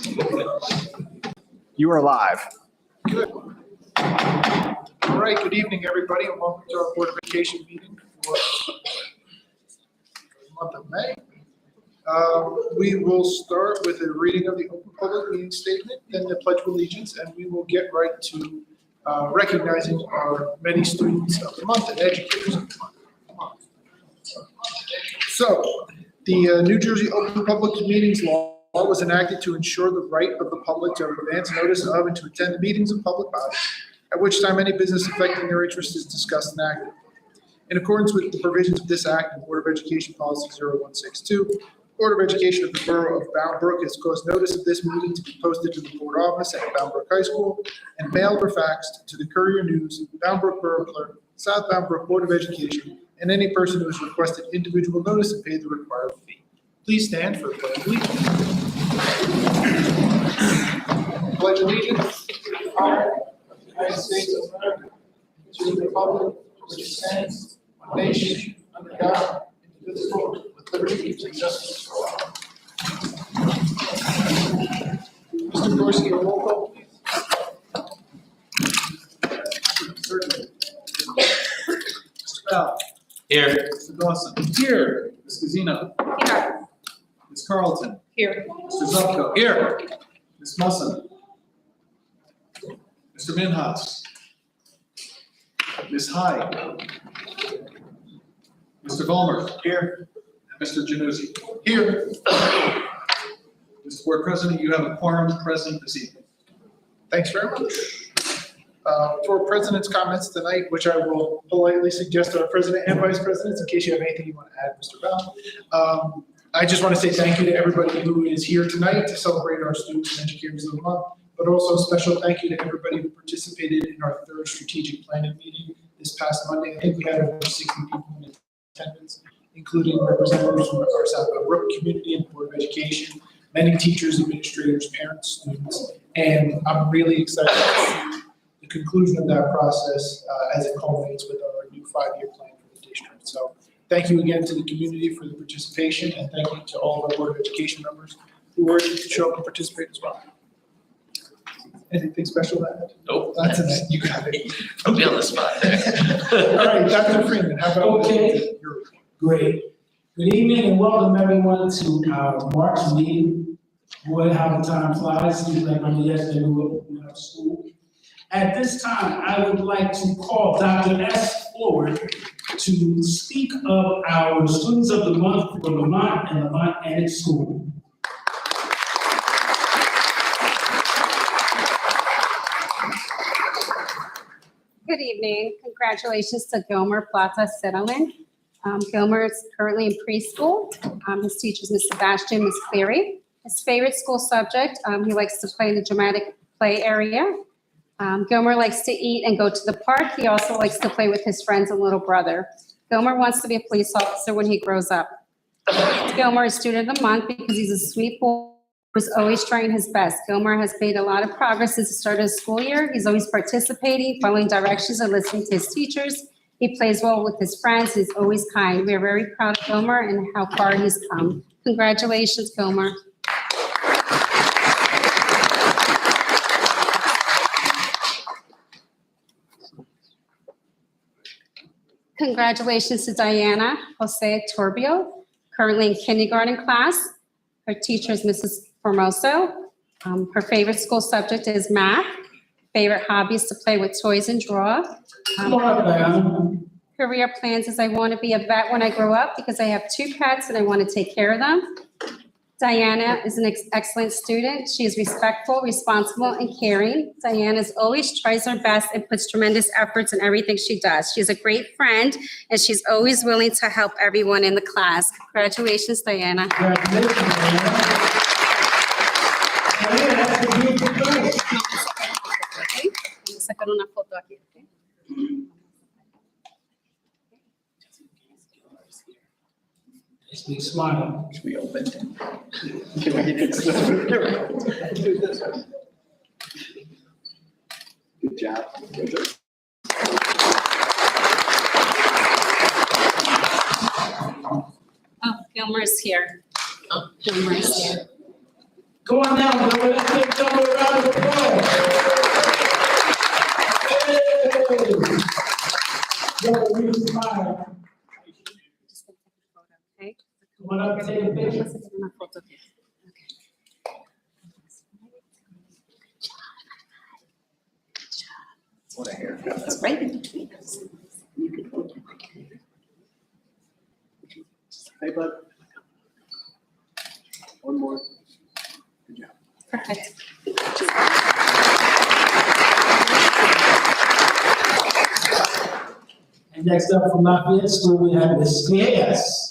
You are live. Good. All right, good evening, everybody, and welcome to our Board of Education meeting for the month of May. We will start with a reading of the Open Public Meeting Statement, then the Pledge of Allegiance, and we will get right to recognizing our many students of the month and educators of the month. So, the New Jersey Open Public Meetings Law was enacted to ensure the right of the public to have advance notice of and to attend the meetings of public bodies, at which time any business affecting their interest is discussed and acted. In accordance with the provisions of this act and Board of Education Policy 0162, the Board of Education of the Borough of Bound Brook has caused notice of this meeting to be posted to the board office at Bound Brook High School and mailed or faxed to the Courier News, Bound Brook Borough Clerk, South Bound Brook Board of Education, and any person who has requested individual notice and paid the required fee. Please stand for the Pledge of Allegiance. Pledge allegiance to the flag of the United States of America, to the republic which stands, one nation, under God, indivisible, with liberty and justice for all. Mr. Dorsey, a roll call, please. Certainly. Mr. Bell. Here. Mr. Dawson. Here. Ms. Gazzino. Here. Ms. Carlton. Here. Mr. Zupko. Here. Ms. Musson. Mr. Minhas. Ms. Hyde. Mr. Vollmer. Here. And Mr. Januzzi. Here. Mr. Board President, you have a quorum present this evening. Thanks very much. For President's comments tonight, which I will politely suggest to our President and Vice Presidents in case you have anything you want to add, Mr. Bell. I just want to say thank you to everybody who is here tonight to celebrate our students and educators of the month, but also a special thank you to everybody who participated in our third strategic planning meeting this past Monday. I think we had over 60 people in attendance, including representatives from our South Brook community and Board of Education, many teachers, administrators, parents, students, and I'm really excited to see the conclusion of that process as it culminates with our new 5-year plan for the district. So thank you again to the community for the participation, and thank you to all of our Board of Education members who were able to show up and participate as well. Anything special to add? Nope. That's it. You got it. Put me on the spot. All right, Dr. Freeman, how about Okay. Great. Good evening and welcome everyone to our March meeting. Boy, how the time flies. Seems like only yesterday we were in our school. At this time, I would like to call Dr. S. forward to speak of our Students of the Month for Lamont and Lamont Annex School. Good evening. Congratulations to Gilmer Plata Settlement. Gilmer is currently in preschool. His teacher is Ms. Sebastian, Ms. Cleary. His favorite school subject, he likes to play in the dramatic play area. Gilmer likes to eat and go to the park. He also likes to play with his friends and little brother. Gilmer wants to be a police officer when he grows up. Gilmer is Student of the Month because he's a sweet boy who's always trying his best. Gilmer has made a lot of progress since the start of the school year. He's always participating, following directions, and listening to his teachers. He plays well with his friends. He's always kind. We are very proud of Gilmer and how far he's come. Congratulations, Gilmer. Congratulations to Diana Jose Torbio, currently in kindergarten class. Her teacher is Mrs. Formoso. Her favorite school subject is math. Favorite hobby is to play with toys and draw. Career plans is I want to be a vet when I grow up because I have 2 pets and I want to take care of them. Diana is an excellent student. She is respectful, responsible, and caring. Diana always tries her best and puts tremendous efforts in everything she does. She's a great friend, and she's always willing to help everyone in the class. Congratulations, Diana. Congratulations, Diana. That's a beautiful girl. Vamos a sacar una foto aquí. Just be smiling. Should we open? Good job. Oh, Gilmer is here. Gilmer is here. Go on down, Gilmer. Let's give Gilmer a round of applause. Hey. Gilmer, you smile. Okay. Come on up, take a picture. What a haircut. It's right in between us. You could hold it. Hey, bud. One more. Good job. Perfect. And next up from Lafayette School, we have Ms. Yes.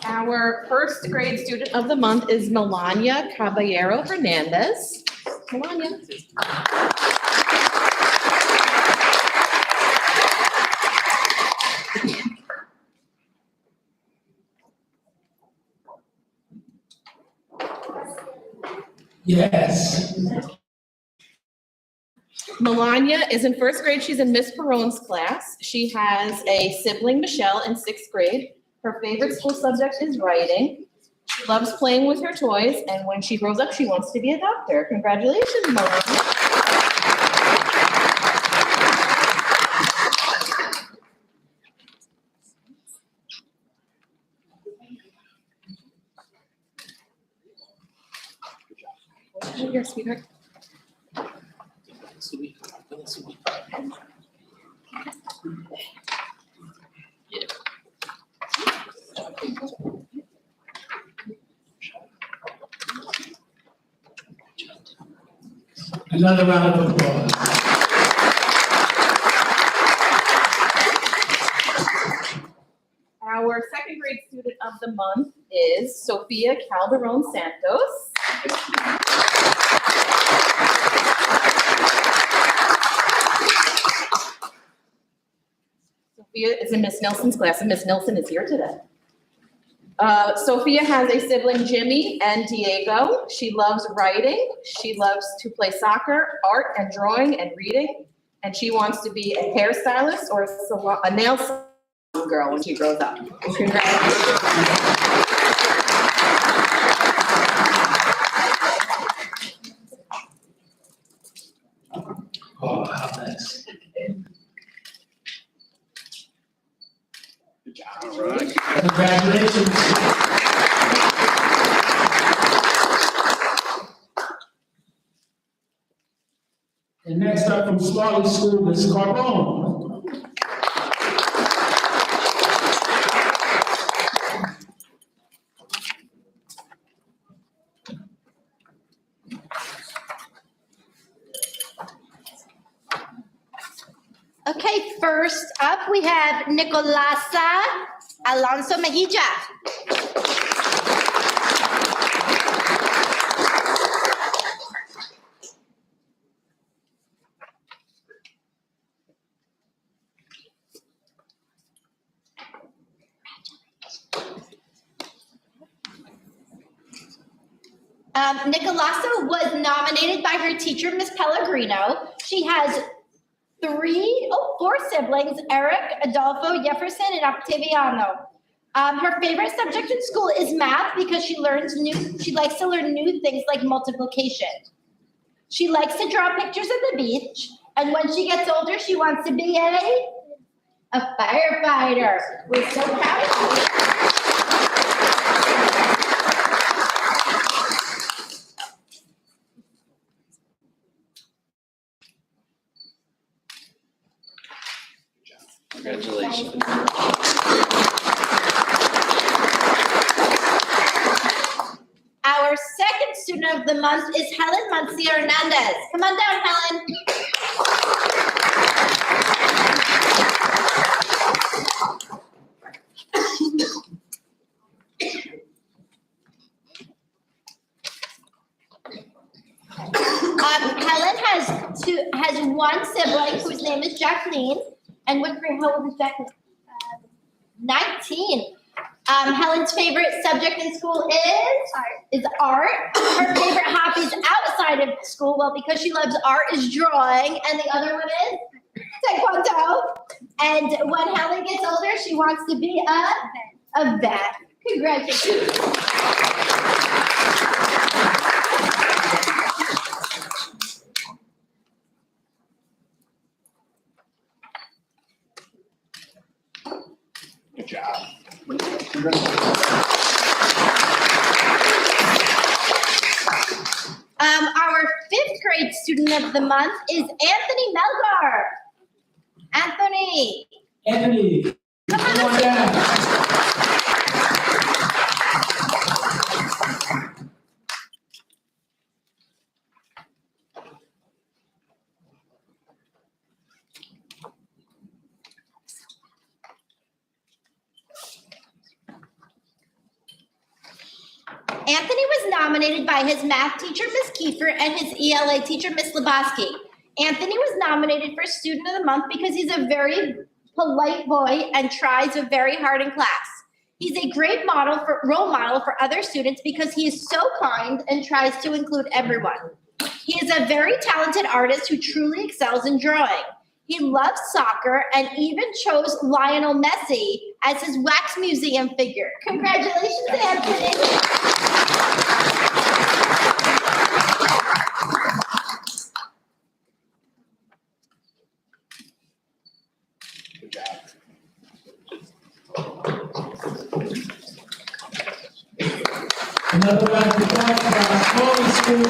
Our first grade student of the month is Melania Caballero Hernandez. Melania. Yes. Melania is in first grade. She's in Miss Peron's class. She has a sibling, Michelle, in sixth grade. Her favorite school subject is writing. She loves playing with her toys, and when she grows up, she wants to be a doctor. Congratulations, Melania. Here, sweetheart. Another round of applause. Our second grade student of the month is Sophia Calderon Santos. Sophia is in Miss Nelson's class, and Miss Nelson is here today. Sophia has a sibling, Jimmy and Diego. She loves writing. She loves to play soccer, art and drawing and reading. And she wants to be a hairstylist or a nail salon girl when she grows up. Congratulations. Oh, how nice. Good job. All right. Congratulations. And next up from Scarlet School, Ms. Carbone. Okay, first up, we have Nicolasa Alonso Mejia. Nicolasa was nominated by her teacher, Miss Pellegrino. She has four siblings, Eric, Adolfo, Jefferson, and Octaviano. Her favorite subject in school is math because she likes to learn new things like multiplication. She likes to draw pictures of the beach, and when she gets older, she wants to be a firefighter. We're so proud of you. Congratulations. Our second student of the month is Helen Mancia Hernandez. Come on down, Helen. Helen has one sibling whose name is Jacqueline. And what grade? How old is Jacqueline? 19. Helen's favorite subject in school is art. Her favorite hobbies outside of school, well, because she loves art, is drawing. And the other one is? Taekwondo. And when Helen gets older, she wants to be a vet. Congratulations. Good job. Our 5th grade student of the month is Anthony Melgar. Anthony. Anthony, Come come on on down. Anthony was nominated by his math teacher, Miss Kiefer, and his ELA teacher, Miss Lebowski. Anthony was nominated for Student of the Month because he's a very polite boy and tries very hard in class. He's a great role model for other students because he is so kind and tries to include everyone. He is a very talented artist who truly excels in drawing. He loves soccer and even chose Lionel Messi as his wax museum figure. Congratulations, Anthony. Good job. Another round of applause for our smallest school.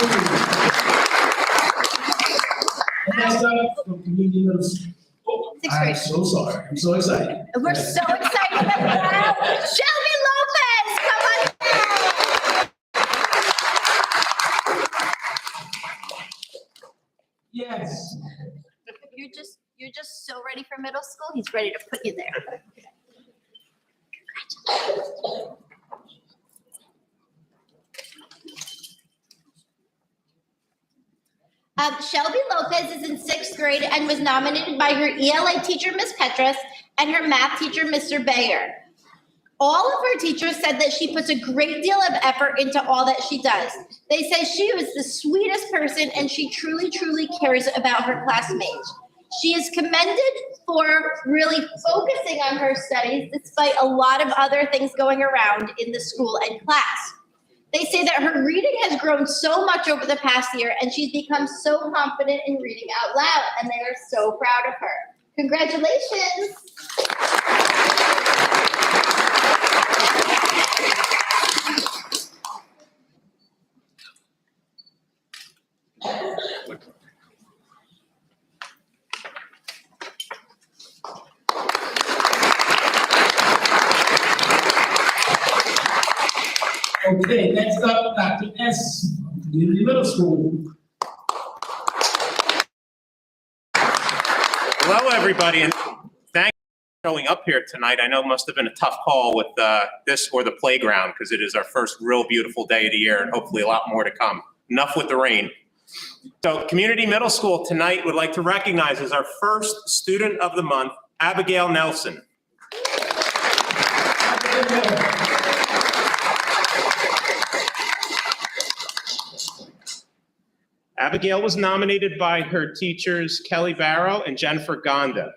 And next up, from community middle school. Oh, Sixth I'm grade. so sorry. I'm so excited. We're so excited about that. Shelby Lopez, come on down. Yes. You're just so ready for middle school. He's ready to put you there. Shelby Lopez is in 6th grade and was nominated by her ELA teacher, Miss Petras, and her math teacher, Mr. Bayer. All of her teachers said that she puts a great deal of effort into all that she does. They say she was the sweetest person and she truly, truly cares about her classmates. She is commended for really focusing on her studies despite a lot of other things going around in the school and class. They say that her reading has grown so much over the past year and she's become so confident in reading out loud, and they are so proud of her. Congratulations. Okay, next up, Dr. S, from community middle school. Hello, everybody, and thank you for showing up here tonight. I know it must have been a tough call with this or the playground because it is our first real beautiful day of the year and hopefully a lot more to come. Enough with the rain. So Community Middle School tonight would like to recognize as our first Student of the Month, Abigail Nelson. Abigail was nominated by her teachers, Kelly Barrow and Jennifer Gonda.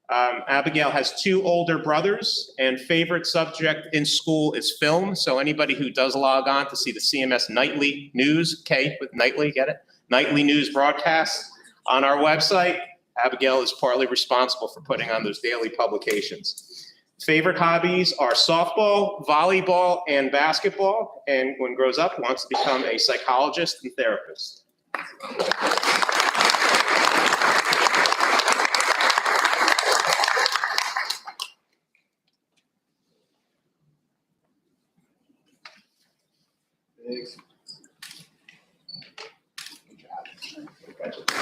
Abigail has 2 older brothers, and favorite subject in school is film. So anybody who does log on to see the CMS Nightly News, K with Nightly, get it? Nightly News broadcast on our website, Abigail is partly responsible for putting on those daily publications. Favorite hobbies are softball, volleyball, and basketball, and when grows up, wants to become a psychologist and therapist. Thanks. Good job. Congratulations.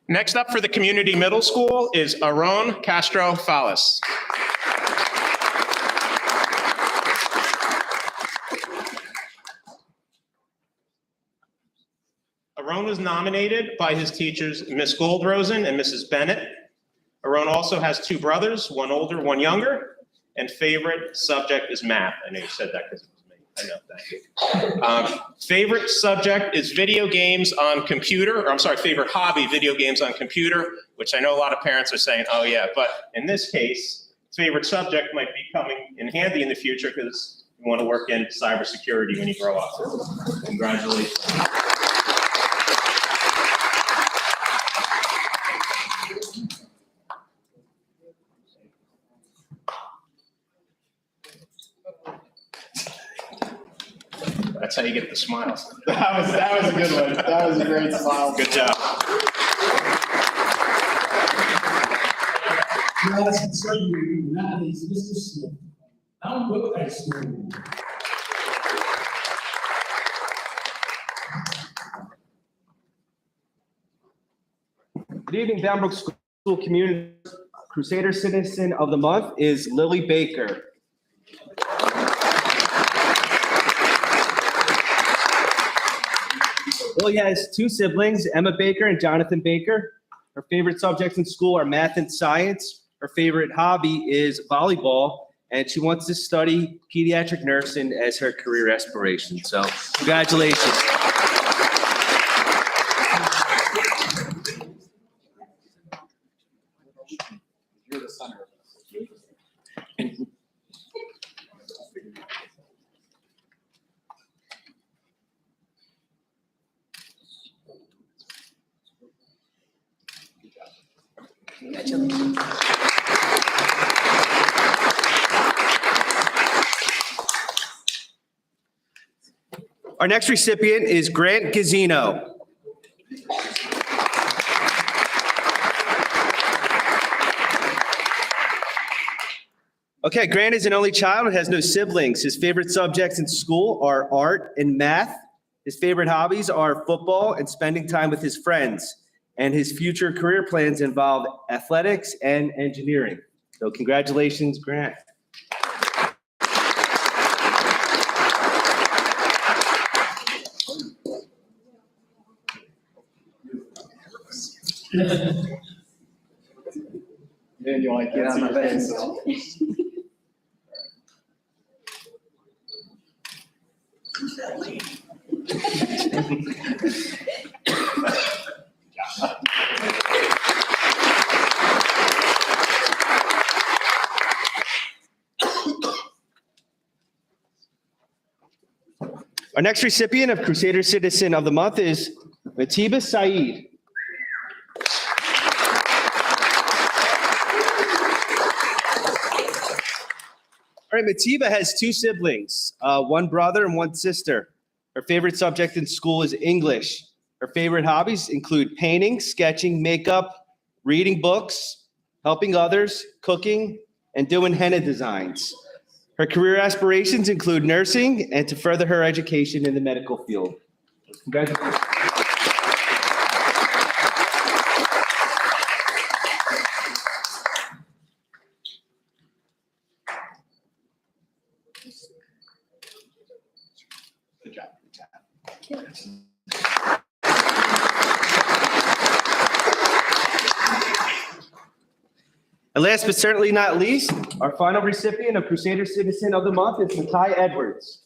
Next up for the Community Middle School is Aaron Castro Fallis. Aaron was nominated by his teachers, Miss Goldrosen and Mrs. Bennett. Aaron also has 2 brothers, one older, one younger, and favorite subject is math. I know you said that because it was me. I know, thank you. Favorite subject is video games on computer, or I'm sorry, favorite hobby, video games on computer, which I know a lot of parents are saying, oh yeah, but in this case, favorite subject might be coming in handy in the future because you want to work in cybersecurity when you grow up. Congratulations. That's how you get the smiles. That was a good one. That was a great smile. Good job. Last and certainly nowadays, Mr. Smith. I don't look that smooth. Good evening, Bound School Community. Crusader Citizen of the Month is Lily Baker. Lily has two siblings, Emma Baker and Jonathan Baker. Her favorite subjects in school are math and science. Her favorite hobby is volleyball, and she wants to study pediatric nursing as her career aspiration. So, congratulations. You're the center of this. Our next recipient is Grant Gazzino. Okay, Grant is an only child and has no siblings. His favorite subjects in school are art and math. His favorite hobbies are football and spending time with his friends. And his future career plans involve athletics and engineering. So congratulations, Grant. And you like get on my face. Our next recipient of Crusader Citizen of the Month is Matiba Saeed. All right, Matiba has two siblings, one brother and one sister. Her favorite subject in school is English. Her favorite hobbies include painting, sketching, makeup, reading books, helping others, cooking, and doing henna designs. Her career aspirations include nursing and to further her education in the medical field. Congratulations. Good job. Good job. And last but certainly not least, our final recipient of Crusader Citizen of the Month is Makai Edwards.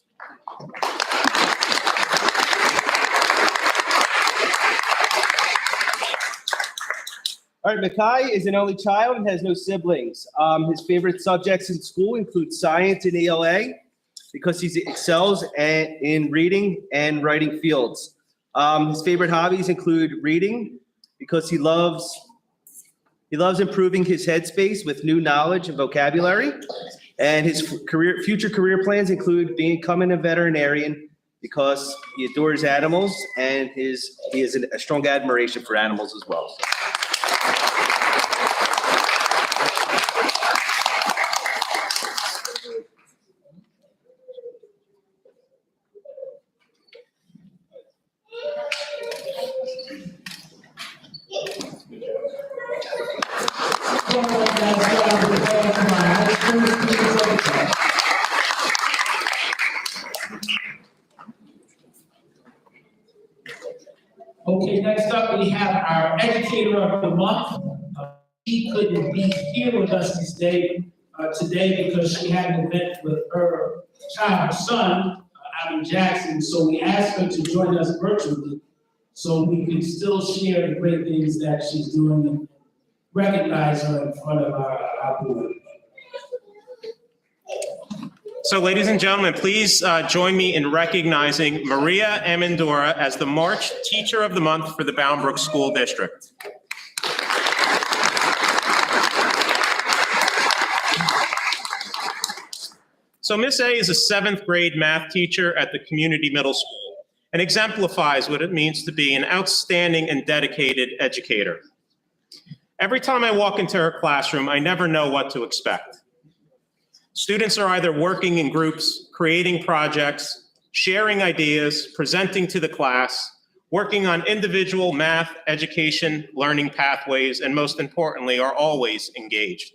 All right, Makai is an only child and has no siblings. His favorite subjects in school include science and ELA because he excels in reading and writing fields. His favorite hobbies include reading because he loves improving his headspace with new knowledge and vocabulary. And his future career plans include becoming a veterinarian because he adores animals and he has a strong admiration for animals as well. Okay, next up, we have our Educator of the Month. She couldn't be here with us today because she had an event with her child, her son, out in Jackson, so we asked her to join us virtually so we can still share the great things that she's doing and recognize her in front of our board. So ladies and gentlemen, please join me in recognizing Maria Amendora as the March Teacher of the Month for the Bound Brook School District. So Miss A is a 7th grade math teacher at the community middle school and exemplifies what it means to be an outstanding and dedicated educator. Every time I walk into her classroom, I never know what to expect. Students are either working in groups, creating projects, sharing ideas, presenting to the class, working on individual math, education, learning pathways, and most importantly, are always engaged.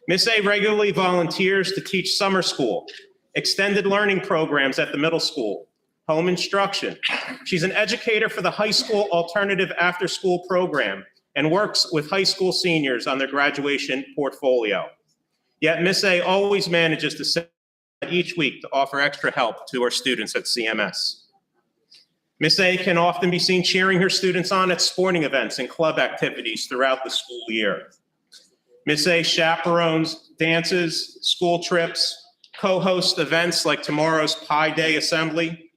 Miss A regularly volunteers to teach summer school, extended learning programs at the middle school, home instruction. She's an educator for the high school alternative after-school program and works with high school seniors on their graduation portfolio. Yet Miss A always manages to set each week to offer extra help to her students at CMS. Miss A can often be seen cheering her students on at sporting events and club activities throughout the school year. Miss A chaperones dances, school trips, co-hosts events like tomorrow's Pi Day Assembly,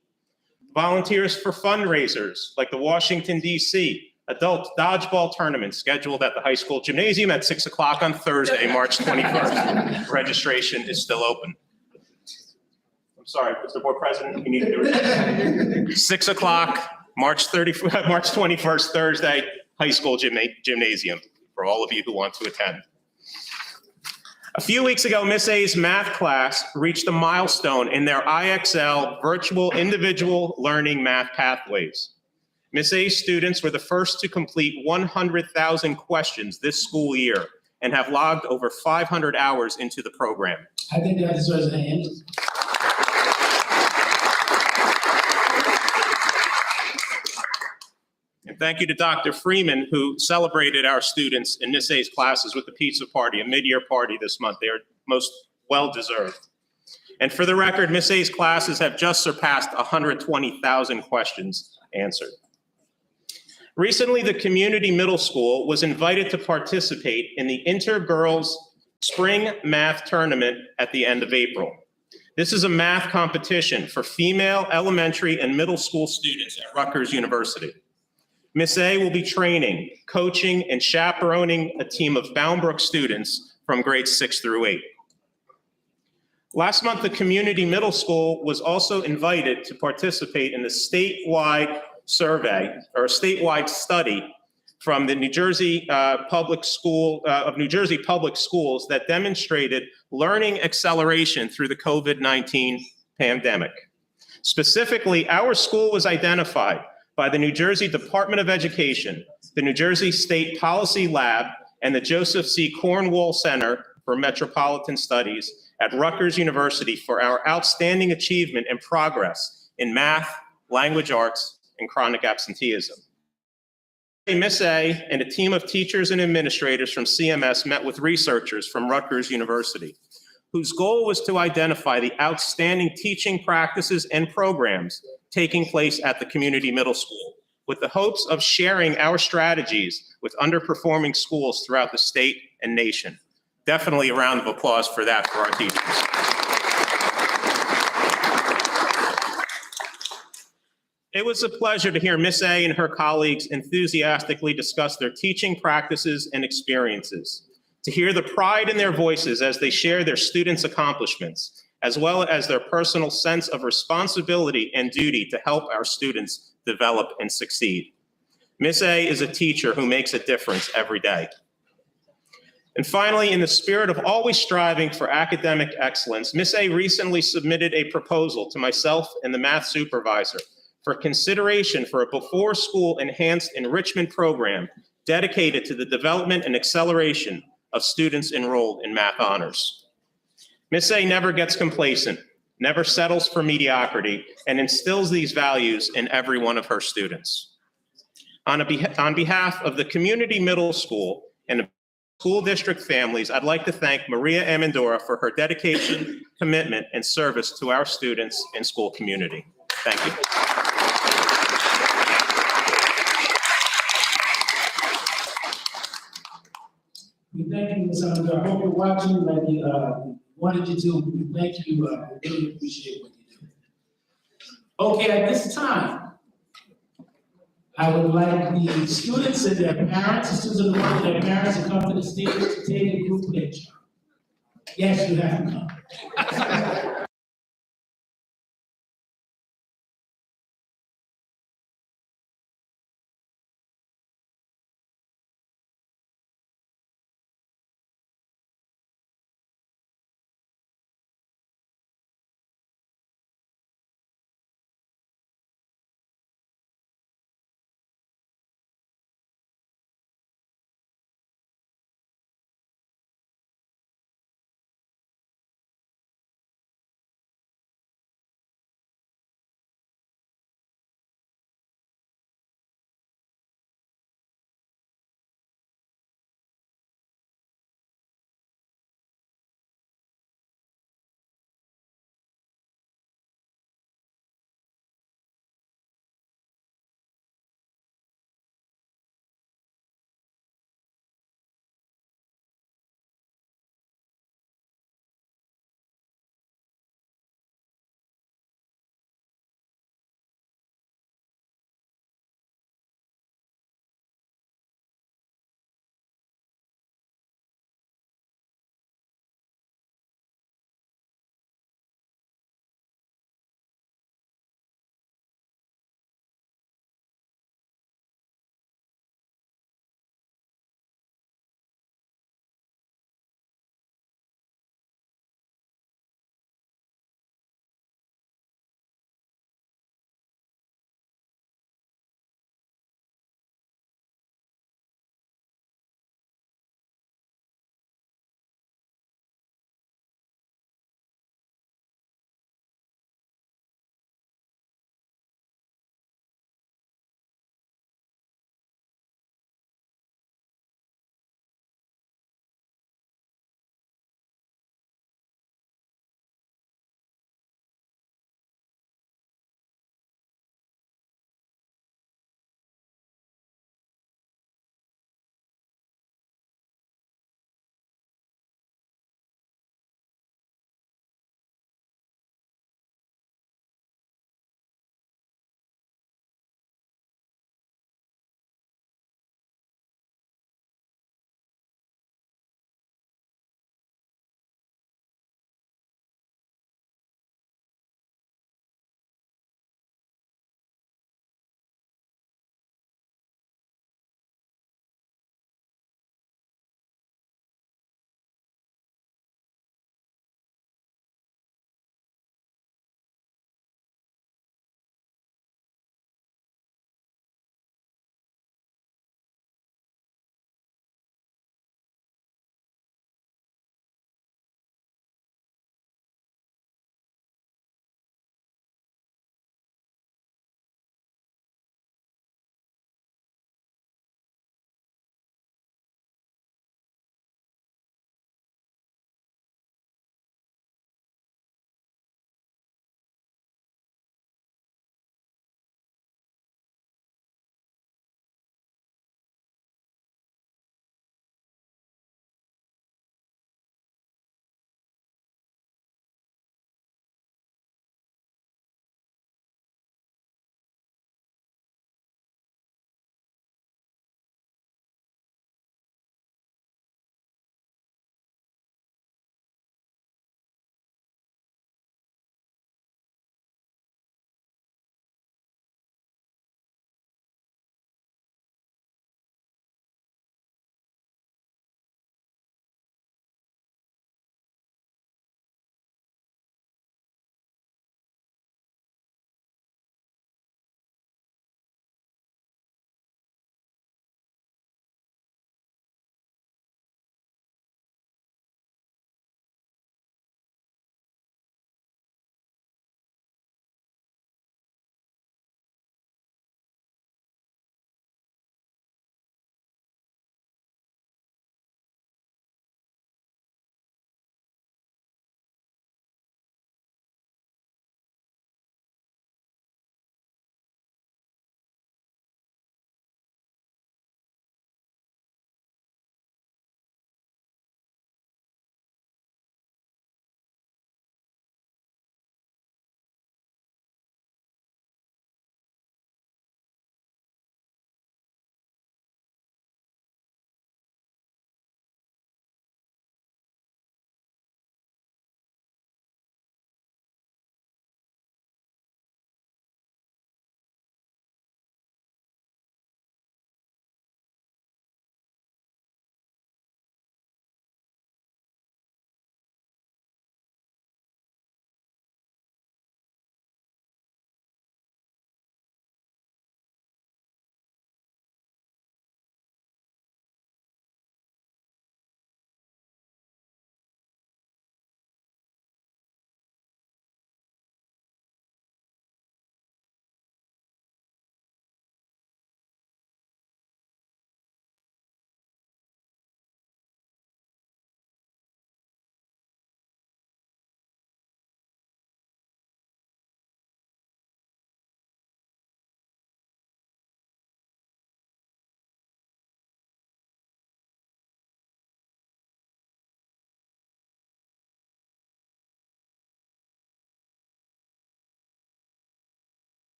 volunteers for fundraisers like the Washington, D.C. Adult Dodgeball Tournament scheduled at the high school gymnasium at 6 o'clock on Thursday, March 21st. Registration is still open. I'm sorry, Mr. Board President, you need to do it. 6 o'clock, March 21st, Thursday, high school gymnasium for all of you who want to attend. A few weeks ago, Miss A's math class reached a milestone in their IXL virtual individual learning math pathways. Miss A's students were the first to complete 100,000 questions this school year and have logged over 500 hours into the program. I think that deserves a hand. And thank you to Dr. Freeman, who celebrated our students in Miss A's classes with the pizza party, a mid-year party this month. They are most well-deserved. And for the record, Miss A's classes have just surpassed 120,000 questions answered. Recently, the community middle school was invited to participate in the Intergirls Spring Math Tournament at the end of April. This is a math competition for female elementary and middle school students at Rutgers University. Miss A will be training, coaching, and chaperoning a team of Bound Brook students from grades 6 through 8. Last month, the community middle school was also invited to participate in the statewide survey or a statewide study from the New Jersey Public Schools that demonstrated learning acceleration through the COVID-19 pandemic. Specifically, our school was identified by the New Jersey Department of Education, the New Jersey State Policy Lab, and the Joseph C. Cornwall Center for Metropolitan Studies at Rutgers University for our outstanding achievement and progress in math, language arts, and chronic absenteeism. Miss A and a team of teachers and administrators from CMS met with researchers from Rutgers University, whose goal was to identify the outstanding teaching practices and programs taking place at the community middle school, with the hopes of sharing our strategies with underperforming schools throughout the state and nation. Definitely a round of applause for that for our teachers. It was a pleasure to hear Miss A and her colleagues enthusiastically discuss their teaching practices and experiences, to hear the pride in their voices as they share their students' accomplishments, as well as their personal sense of responsibility and duty to help our students develop and succeed. Miss A is a teacher who makes a difference every day. And finally, in the spirit of always striving for academic excellence, Miss A recently submitted a proposal to myself and the math supervisor for consideration for a before-school enhanced enrichment program dedicated to the development and acceleration of students enrolled in math honors. Miss A never gets complacent, never settles for mediocrity, and instills these values in every one of her students. On behalf of the community middle school and school district families, I'd like to thank Maria Amendora for her dedication, commitment, and service to our students and school community. Thank you. We thank you, Ms. Underwood. I hope you're watching like we wanted you to. We thank you. We really appreciate what you do. Okay, at this time, I would like the students and their parents, the students of the world and their parents to come to the stage to take a group picture. Yes, you have to come.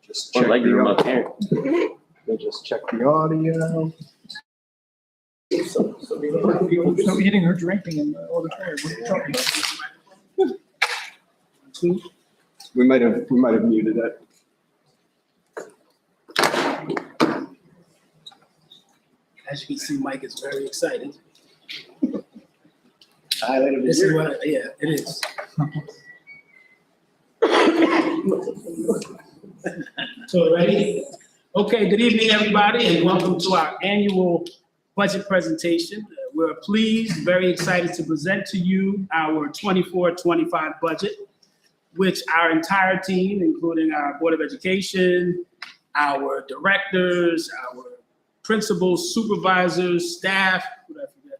Just Or check like the you're au- my parent. We'll just check the audio. No eating or drinking in the auditorium. What are you talking about? We might have muted it. As you can see, Mike is very excited. Highlight of the This is year. what, yeah, it is. So ready? Okay, good evening, everybody, and welcome to our annual budget presentation. We're pleased, very excited to present to you our 24-25 budget, which our entire team, including our Board of Education, our directors, our principals, supervisors, staff, who did I forget?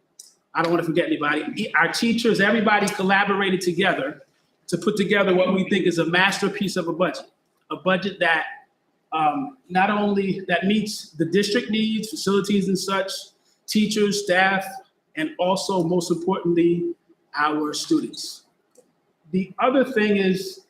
I don't want to forget anybody. Our teachers, everybody collaborated together to put together what we think is a masterpiece of a budget that not only that meets the district needs, facilities and such, teachers, staff, and also most importantly, our students. The other thing is,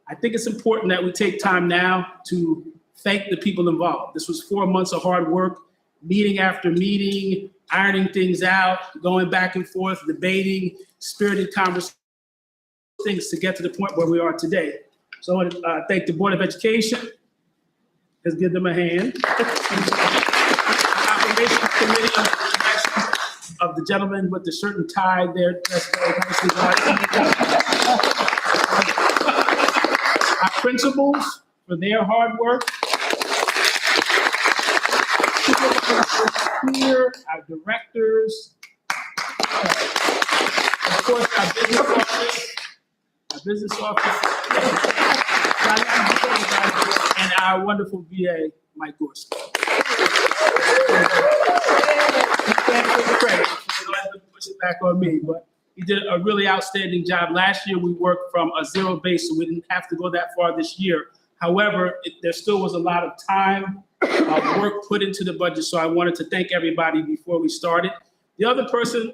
I think it's important that we take time now to thank the people involved. This was 4 months of hard work, meeting after meeting, ironing things out, going back and forth, debating, spirited conversations, things to get to the point where we are today. So I want to thank the Board of Education. Let's give them a hand. Operations Committee on the direction of the gentleman with the shirt and tie there. That's very nicely done. Our principals for their hard work. Here, our directors. Of course, our business office. And our wonderful VA, Mike Gorski. He can't take the credit, so don't have to push it back on me, but he did a really outstanding job. Last year, we worked from a zero base, so we didn't have to go that far this year. However, there still was a lot of time, work put into the budget, so I wanted to thank everybody before we started. The other person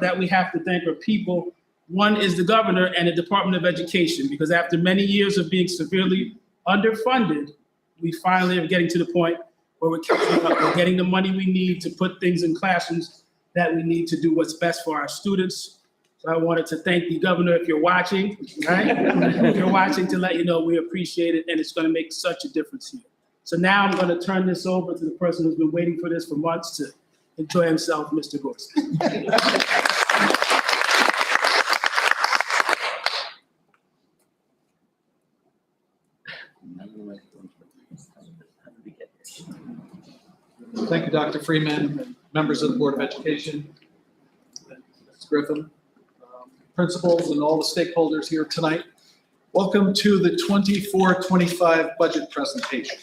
that we have to thank are people. One is the governor and the Department of Education, because after many years of being severely underfunded, we finally are getting to the point where we're catching up. We're getting the money we need to put things in classrooms that we need to do what's best for our students. So I wanted to thank the governor, if you're watching, right? If you're watching, to let you know we appreciate it, and it's going to make such a difference here. So now I'm going to turn this over to the person who's been waiting for this for months to enjoy himself, Mr. Gorski. Thank you, Dr. Freeman, and members of the Board of Education, Ms. Griffin, principals, and all the stakeholders here tonight. Welcome to the 24-25 budget presentation.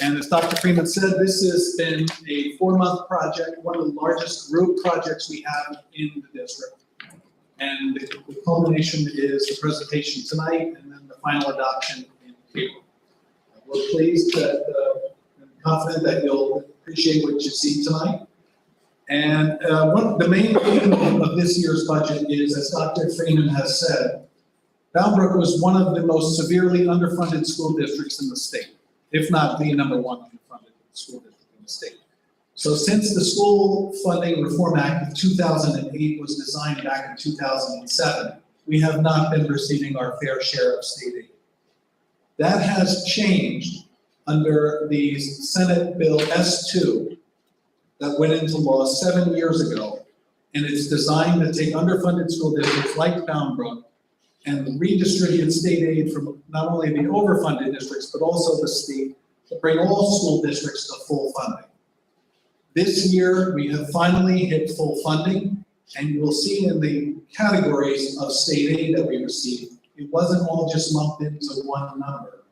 And as Dr. Freeman said, this has been a 4-month project, one of the largest group projects we have in the district. And the culmination is the presentation tonight and then the final adoption in April. We're pleased that, and confident that you'll appreciate what you see tonight. And the main theme of this year's budget is, as Dr. Freeman has said, Bound was one of the most severely underfunded school districts in the state, if not the #1 underfunded school district in the state. So since the School Funding Reform Act of 2008 was designed back in 2007, we have not been receiving our fair share of state aid. That has changed under the Senate Bill S2 that went into law 7 years ago, and it's designed to take underfunded school districts like Bound Brook and redistribute state aid from not only the overfunded districts, but also the state to bring all school districts to full funding. This year, we have finally hit full funding, and you will see in the categories of state aid that we received, it wasn't all just lumped into one number.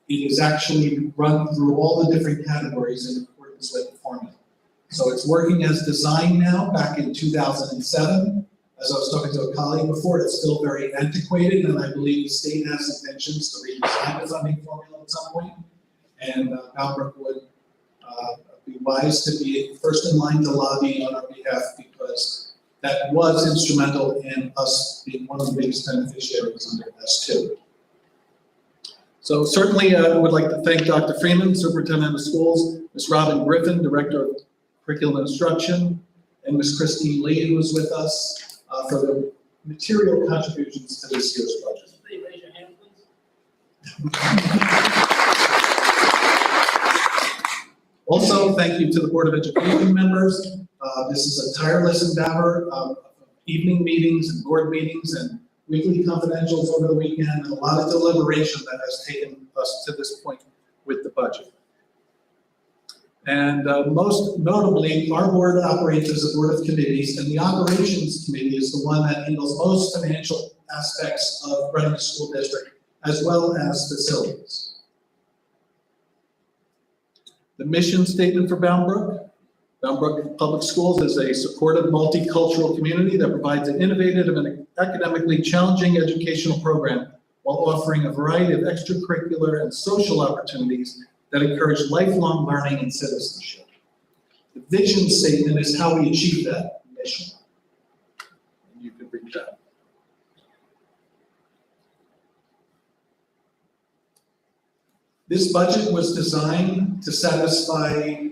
It is actually run through all the different categories in accordance with the formula. So it's working as designed now. Back in 2007, as I was talking to a colleague before, it's still very antiquated, and I believe the state has intentions to redesign the funding formula at some point. And Bound Brook would be wise to be first in line to lobby on our behalf, because that was instrumental in us being one of the biggest beneficiaries under S2. So certainly I would like to thank Dr. Freeman, Superintendent of Schools, Ms. Robin Griffin, Director of Curriculum Instruction, and Ms. Christine Lee, who is with us, for the material contributions to this year's budget. Please raise your hand, please. Also, thank you to the Board of Education members. This is a tireless endeavor of evening meetings and board meetings and weekly confidentials over the weekend, and a lot of deliberation that has taken us to this point with the budget. And most notably, our board operates as a board of committees, and the operations committee is the one that handles most financial aspects of running a school district, as well as facilities. The mission statement for Bound Brook Public Schools is a supportive multicultural community that provides an innovative and academically challenging educational program while offering a variety of extracurricular and social opportunities that encourage lifelong learning and citizenship. The vision statement is how we achieve that mission. And you can read that. This budget was designed to satisfy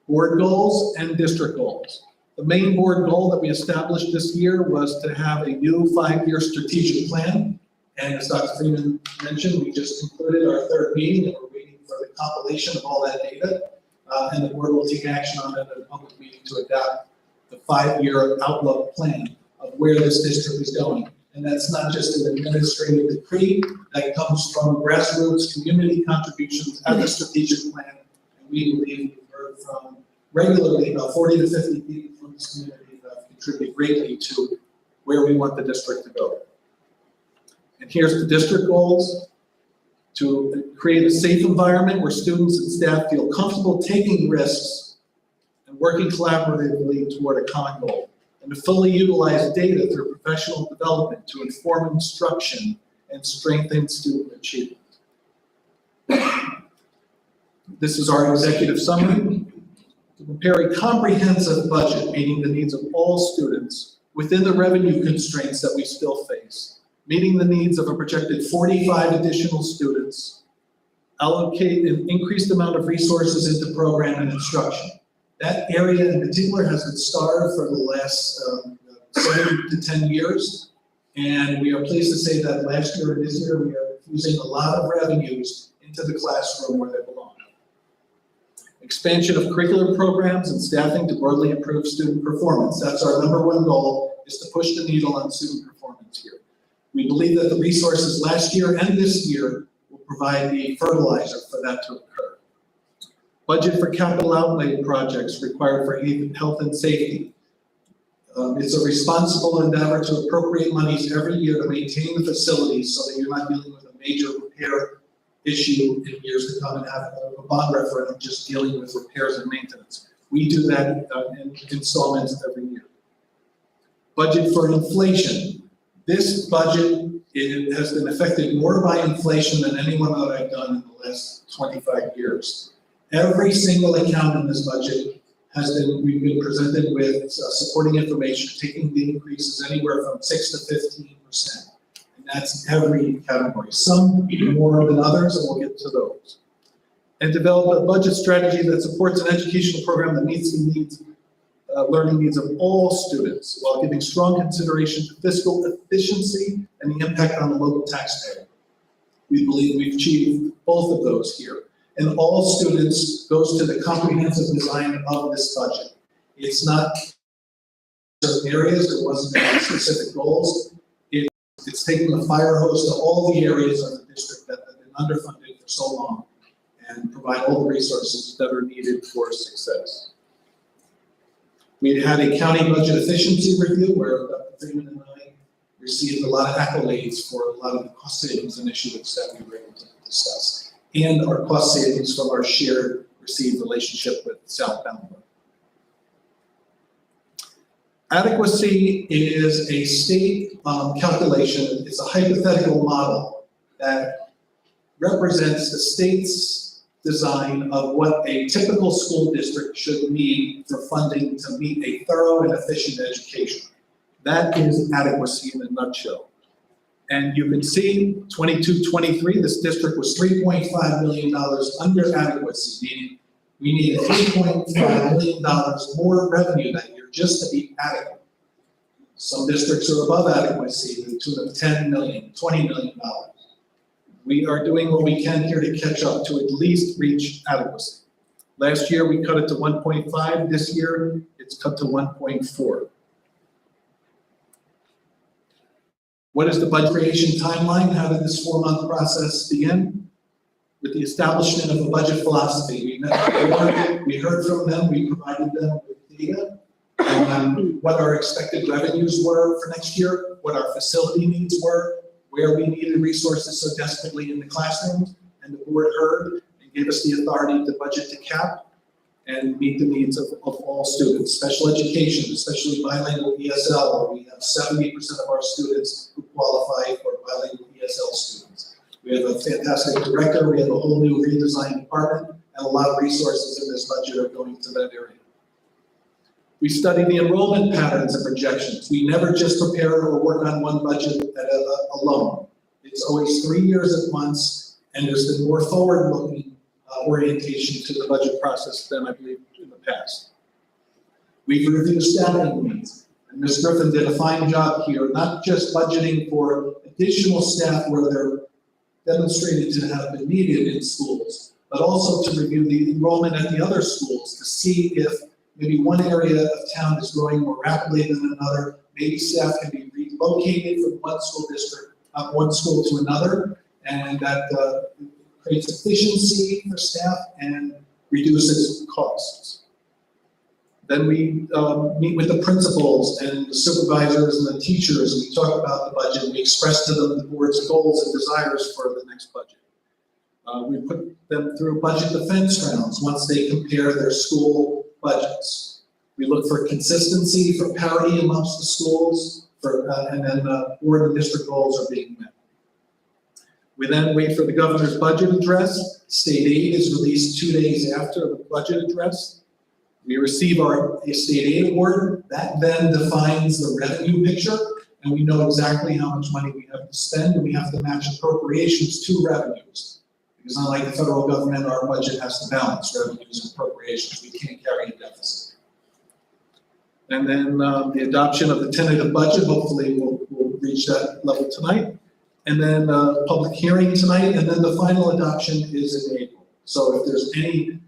board goals and district goals. The main board goal that we established this year was to have a new 5-year strategic plan. And as Dr. Freeman mentioned, we just concluded our 3rd meeting and we're waiting for the compilation of all that data. And the board will take action on it at a public meeting to adopt the 5-year outlook plan of where this district is going. And that's not just an administrative decree, that comes from grassroots community contributions at the strategic plan. And we believe we've heard from regularly about 40 to 50 people from this community that contribute greatly to where we want the district to go. And here's the district goals: to create a safe environment where students and staff feel comfortable taking risks and working collaboratively toward a common goal, and to fully utilize data through professional development to inform instruction and strengthen student achievement. This is our executive summary. To prepare a comprehensive budget meeting the needs of all students within the revenue constraints that we still face, meeting the needs of a projected 45 additional students, allocate an increased amount of resources into program and instruction. That area in particular has been starved for the last 7 to 10 years. And we are pleased to say that last year and this year, we are infusing a lot of revenues into the classroom where they belong. Expansion of curricular programs and staffing to broadly improve student performance. That's our #1 goal, is to push the needle on student performance here. We believe that the resources last year and this year will provide the fertilizer for that to occur. Budget for capital outlay projects required for health and safety. It's a responsible endeavor to appropriate monies every year to maintain the facilities so that you're not dealing with a major repair issue in years to come and have a bond referendum just dealing with repairs and maintenance. We do that in installments every year. Budget for inflation. This budget has been affected more by inflation than any one that I've done in the last 25 years. Every single account in this budget we've been presented with supporting information, taking the increases anywhere from 6 to 15%. And that's every category, some more than others, and we'll get to those. And develop a budget strategy that supports an educational program that meets the needs, learning needs of all students, while giving strong consideration to fiscal efficiency and the impact on the local taxpayer. We believe we've achieved both of those here. And all students goes to the comprehensive design of this budget. It's not certain areas, there wasn't any specific goals. It's taking a fire hose to all the areas of the district that have been underfunded for so long and provide all the resources that are needed for success. We had a county budget efficiency review where Dr. Freeman and I received a lot of accolades for a lot of the cost savings initiatives that we were able to discuss, and our cost savings from our shared received relationship with South Bound Brook. Adequacy is a state calculation. It's a hypothetical model that represents the state's design of what a typical school district should need for funding to meet a thorough and efficient education. That is adequacy in a nutshell. And you can see 22-23, this district was $3.5 million under adequacy, meaning we needed $3.5 million more revenue that year just to be adequate. Some districts are above adequacy to the tune of $10 million, $20 million. We are doing what we can here to catch up to at least reach adequacy. Last year, we cut it to 1.5. This year, it's cut to 1.4. What is the budget creation timeline? How did this 4-month process begin? With the establishment of a budget philosophy. We met with the board, we heard from them, we provided them with data on what our expected revenues were for next year, what our facility needs were, where we needed resources so desperately in the classrooms, and the board heard and gave us the authority to budget to cap and meet the needs of all students. Special education, especially bilingual ESL, where we have 70% of our students who qualify for bilingual ESL students. We have a fantastic director, we have a whole new redesigned department, and a lot of resources in this budget are going to that area. We study the enrollment patterns and projections. We never just prepare or work on one budget alone. It's always 3 years at once, and there's been more forward-looking orientation to the budget process than I believe in the past. We've reviewed staffing needs, and Ms. Griffin did a fine job here, not just budgeting for additional staff where they're demonstrated to have been needed in schools, but also to review the enrollment at the other schools to see if maybe one area of town is growing more rapidly than another. Maybe staff can be relocated from one school district, one school to another, and that creates efficiency for staff and reduces costs. Then we meet with the principals and the supervisors and the teachers. We talk about the budget. We express to them the board's goals and desires for the next budget. We put them through budget defense rounds once they compare their school budgets. We look for consistency, for parity amongst the schools, and then where the district goals are being met. We then wait for the governor's budget address. State aid is released 2 days after the budget address. We receive our state aid award. That then defines the revenue picture, and we know exactly how much money we have to spend, and we have to match appropriations to revenues. Because unlike the federal government, our budget has to balance revenues and appropriations. We can't carry a deficit. And then the adoption of the tentative budget, hopefully we'll reach that level tonight. And then public hearing tonight, and then the final adoption is in April. So if there's any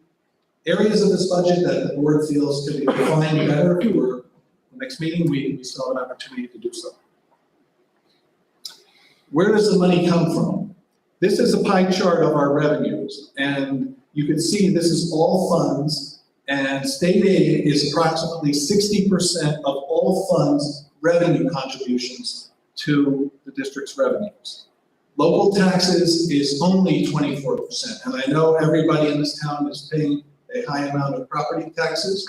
areas of this budget that the board feels could be defined better for the next meeting, we still have an opportunity to do so. Where does the money come from? This is a pie chart of our revenues, and you can see this is all funds, and state aid is approximately 60% of all funds revenue contributions to the district's revenues. Local taxes is only 24%, and I know everybody in this town is paying a high amount of property taxes,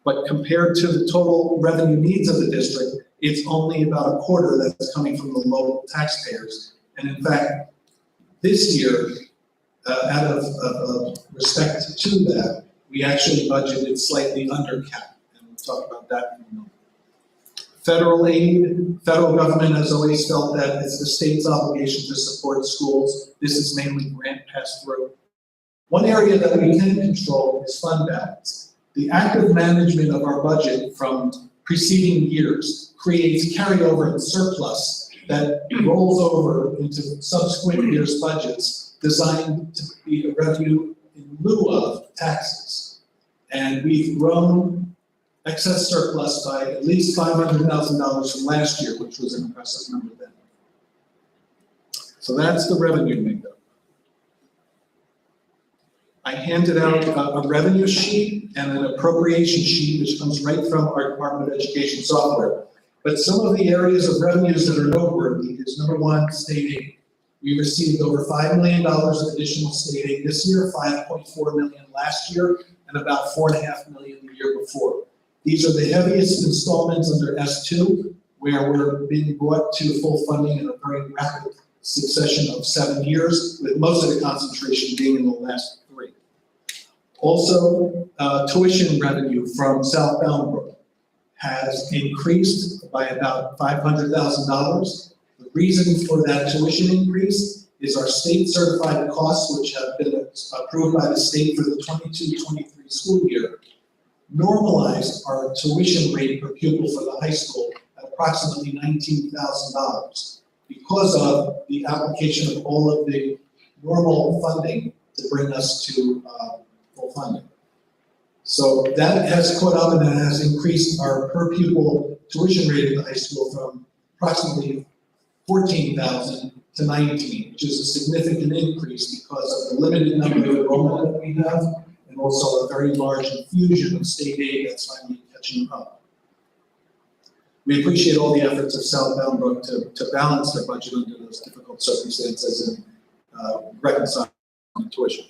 but compared to the total revenue needs of the district, it's only about a quarter that's coming from the local taxpayers. And in fact, this year, out of respect to that, we actually budgeted slightly under cap, and we'll talk about that in a moment. Federal aid, federal government has always felt that it's the state's obligation to support schools. This is mainly grant pass-through. One area that we can control is fund balance. The active management of our budget from preceding years creates carryover and surplus that rolls over into subsequent years' budgets designed to be a revenue in lieu of taxes. And we've grown excess surplus by at least $500,000 from last year, which was an impressive number then. So that's the revenue makeup. I handed out a revenue sheet and an appropriation sheet, which comes right from our Department of Education software. But some of the areas of revenues that are noteworthy is number one, state aid. We received over $5 million of additional state aid this year, $5.4 million last year, and about $4.5 million the year before. These are the heaviest installments under S2, where we're being brought to full funding in a very rapid succession of 7 years, with most of the concentration being in the last 3. Also, tuition revenue from South Boundbrook has increased by about $500,000. The reason for that tuition increase is our state certified costs, which have been approved by the state for the 22-23 school year, normalized our tuition rate per pupil for the high school at approximately $19,000 because of the application of all of the normal funding to bring us to full funding. So that has caught up and has increased our per pupil tuition rate in the high school from approximately 14,000 to 19, which is a significant increase because of the limited number of enrollment that we have and also a very large infusion of state aid that's finally catching up. We appreciate all the efforts of South Bound to balance their budget under those difficult circumstances and reconcile the tuition.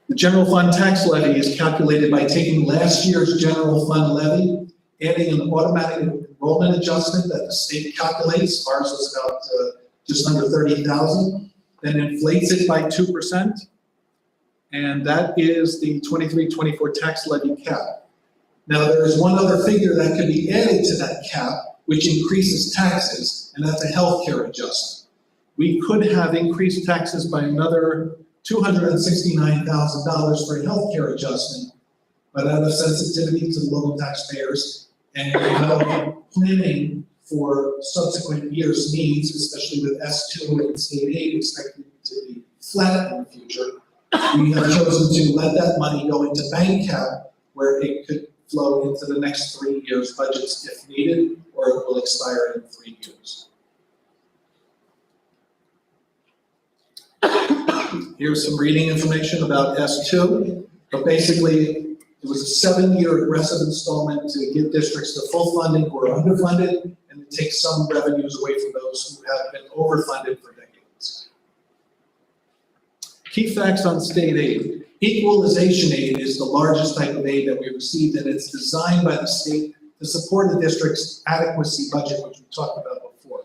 The general fund tax levy is calculated by taking last year's general fund levy, adding an automatic enrollment adjustment that the state calculates. Ours was about just under 30,000, then inflates it by 2%. And that is the 23-24 tax levy cap. Now, there is one other figure that could be added to that cap, which increases taxes, and that's a healthcare adjustment. We could have increased taxes by another $269,000 for a healthcare adjustment, but out of sensitivity to local taxpayers and out of planning for subsequent years' needs, especially with S2 and state aid expected to be flat in the future, we have chosen to let that money go into bank cap where it could flow into the next 3 years' budgets if needed, or it will expire in 3 years. Here's some reading information about S2, but basically it was a 7-year aggressive installment to give districts the full funding who are underfunded and to take some revenues away from those who have been overfunded for decades. Key facts on state aid. Equalization aid is the largest type of aid that we received, and it's designed by the state to support the district's adequacy budget, which we talked about before.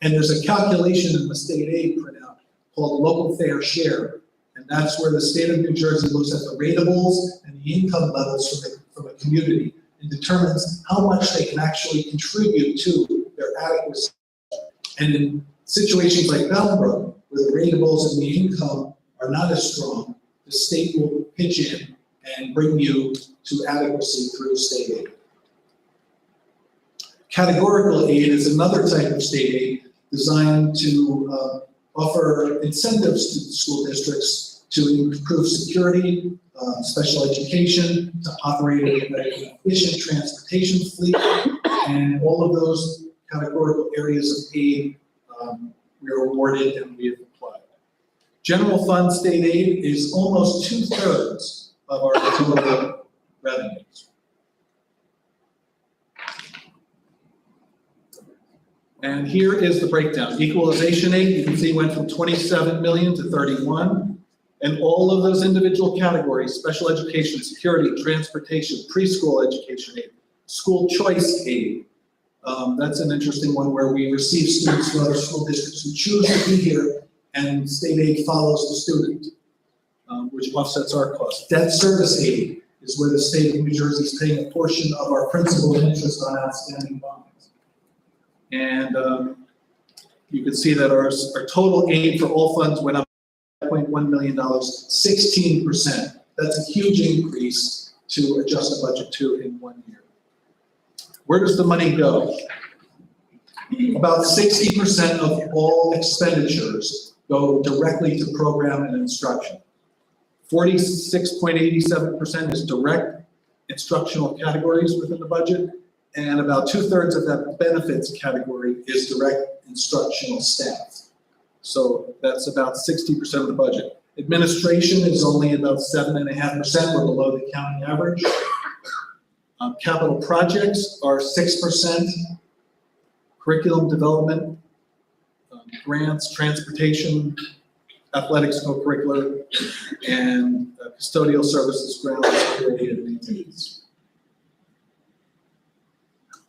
And there's a calculation in the state aid printout called local fair share. And that's where the state of New Jersey looks at the ratables and the income levels from a community and determines how much they can actually contribute to their adequacy. And in situations like Boundbrook, where the ratables and the income are not as strong, the state will pitch in and bring you to adequacy through state aid. Categorical aid is another type of state aid designed to offer incentives to school districts to improve security, special education, to operate an efficient transportation fleet, and all of those categorical areas of aid we are awarded and we have applied. General fund state aid is almost 2/3 of our total revenues. And here is the breakdown. Equalization aid, you can see, went from 27 million to 31. And all of those individual categories, special education, security, transportation, preschool education aid, school choice aid. That's an interesting one where we receive students from other school districts who choose to be here, and state aid follows the student, which offsets our costs. Debt service aid is where the state of New Jersey is paying a portion of our principal and interest on outstanding bonds. And you can see that our total aid for all funds went up $5.1 million, 16%. That's a huge increase to adjust the budget to in 1 year. Where does the money go? About 60% of all expenditures go directly to program and instruction. 46.87% is direct instructional categories within the budget, and about 2/3 of that benefits category is direct instructional staff. So that's about 60% of the budget. Administration is only about 7.5%, we're below the county average. Capital projects are 6%. Curriculum development, grants, transportation, athletics, co-curricular, and custodial services, ground security, and maintenance.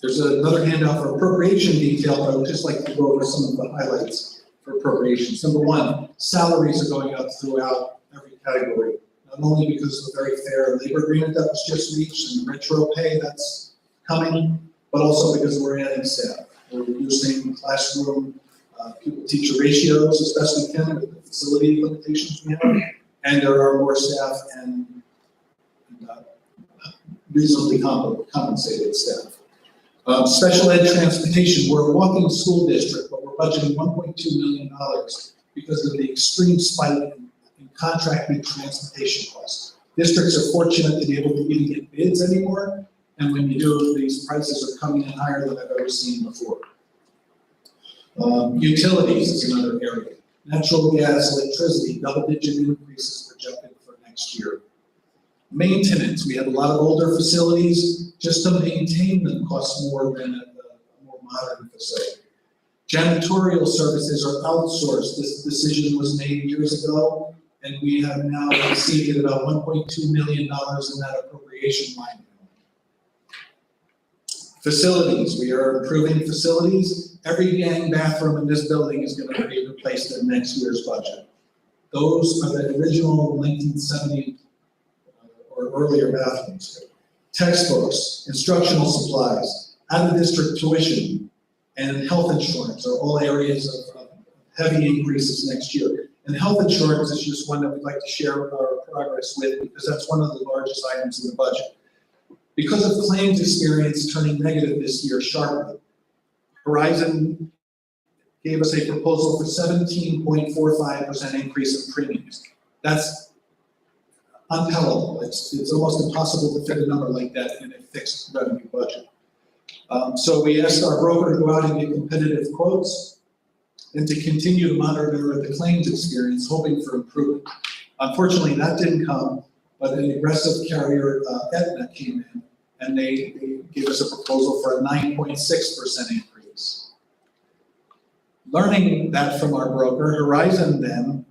There's another handout for appropriation detail, but I would just like to go over some of the highlights for appropriations. Number one, salaries are going up throughout every category, not only because of a very fair labor agreement that was just reached and retro pay that's coming, but also because we're adding staff. We're reducing classroom pupil-teacher ratios as best we can with the facility limitations we have, and there are more staff and reasonably compensated staff. Special ed transportation, we're a walking school district, but we're budgeting $1.2 million because of the extreme spike in contracted transportation costs. Districts are fortunate to be able to even get bids anymore, and when you do, these prices are coming in higher than I've ever seen before. Utilities is another area. Natural gas, electricity, double-digit increases projected for next year. Maintenance, we have a lot of older facilities. Just to maintain them costs more than a more modern facility. Janitorial services are outsourced. This decision was made years ago, and we have now exceeded about $1.2 million in that appropriation line. Facilities, we are improving facilities. Every gang bathroom in this building is going to be replaced in next year's budget. Those are the original 1970 or earlier bathrooms. Textbooks, instructional supplies, out-of-district tuition, and health insurance are all areas of heavy increases next year. And health insurance is just one that we'd like to share our progress with because that's one of the largest items in the budget. Because of claims experience turning negative this year sharply, Horizon gave us a proposal for 17.45% increase in premiums. That's untellable. It's almost impossible to fit a number like that in a fixed revenue budget. So we asked our broker to go out and get competitive quotes and to continue to monitor the claims experience, hoping for improvement. Unfortunately, that didn't come, but an aggressive carrier, Aetna, came in, and they gave us a proposal for a 9.6% increase. Learning that from our broker, Horizon then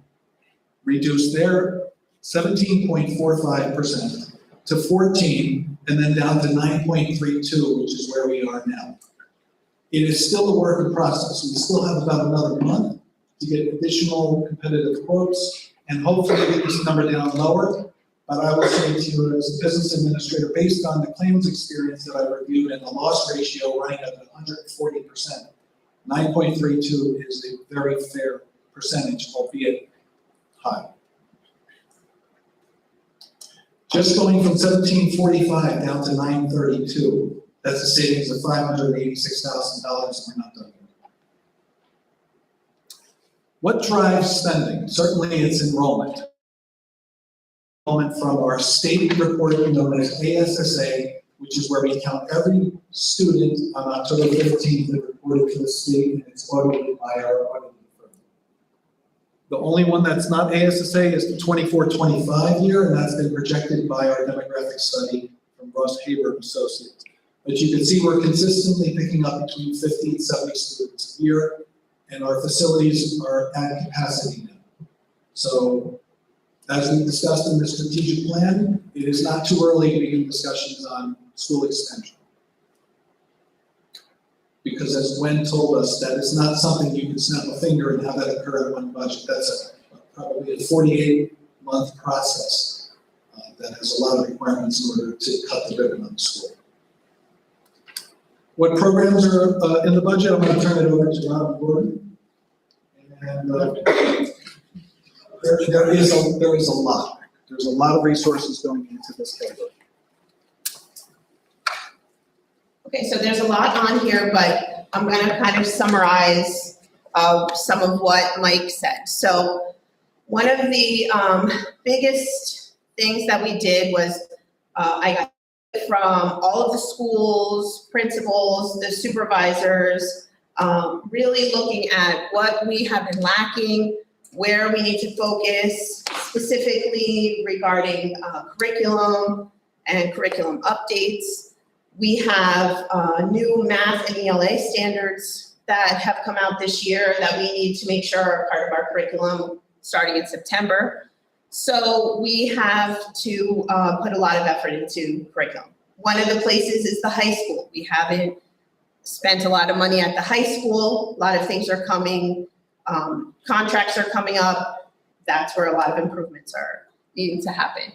reduced their 17.45% to 14, and then down to 9.32, which is where we are now. It is still a work in process. We still have about another month to get additional competitive quotes and hopefully get this number down lower. But I will say to you as a business administrator, based on the claims experience that I reviewed and the loss ratio running at 140%, 9.32 is a very fair percentage, albeit high. Just going from 1745 down to 932, that's a savings of $586,000, and we're not done yet. What drives spending? Certainly it's enrollment. Enrollment from our state report known as ASSA, which is where we count every student on October 15th that reported to the state, and it's audited by our auditing firm. The only one that's not ASSA is the 24-25 year, and that's been projected by our demographic study from Ross Haber Associates. But you can see we're consistently picking up between 50 and 70 students a year, and our facilities are at capacity now. So, as we discussed in the strategic plan, it is not too early to begin discussions on school extension. Because as Gwen told us, that is not something you can snap a finger and have that occur in one budget. That's probably a 48-month process that has a lot of requirements in order to cut the ribbon on the school. What programs are in the budget? I'm going to turn it over to Rob Gordon. And there is a lot. There's a lot of resources going into this category. Okay, so there's a lot on here, but I'm gonna kind of summarize some of what Mike said. So one of the biggest things that we did was I got from all of the schools, principals, the supervisors, really looking at what we have been lacking, where we need to focus, specifically regarding curriculum and curriculum updates. We have new math and ELA standards that have come out this year that we need to make sure are part of our curriculum starting in September. So we have to put a lot of effort into curriculum. One of the places is the high school. We haven't spent a lot of money at the high school. A lot of things are coming, contracts are coming up. That's where a lot of improvements are needing to happen.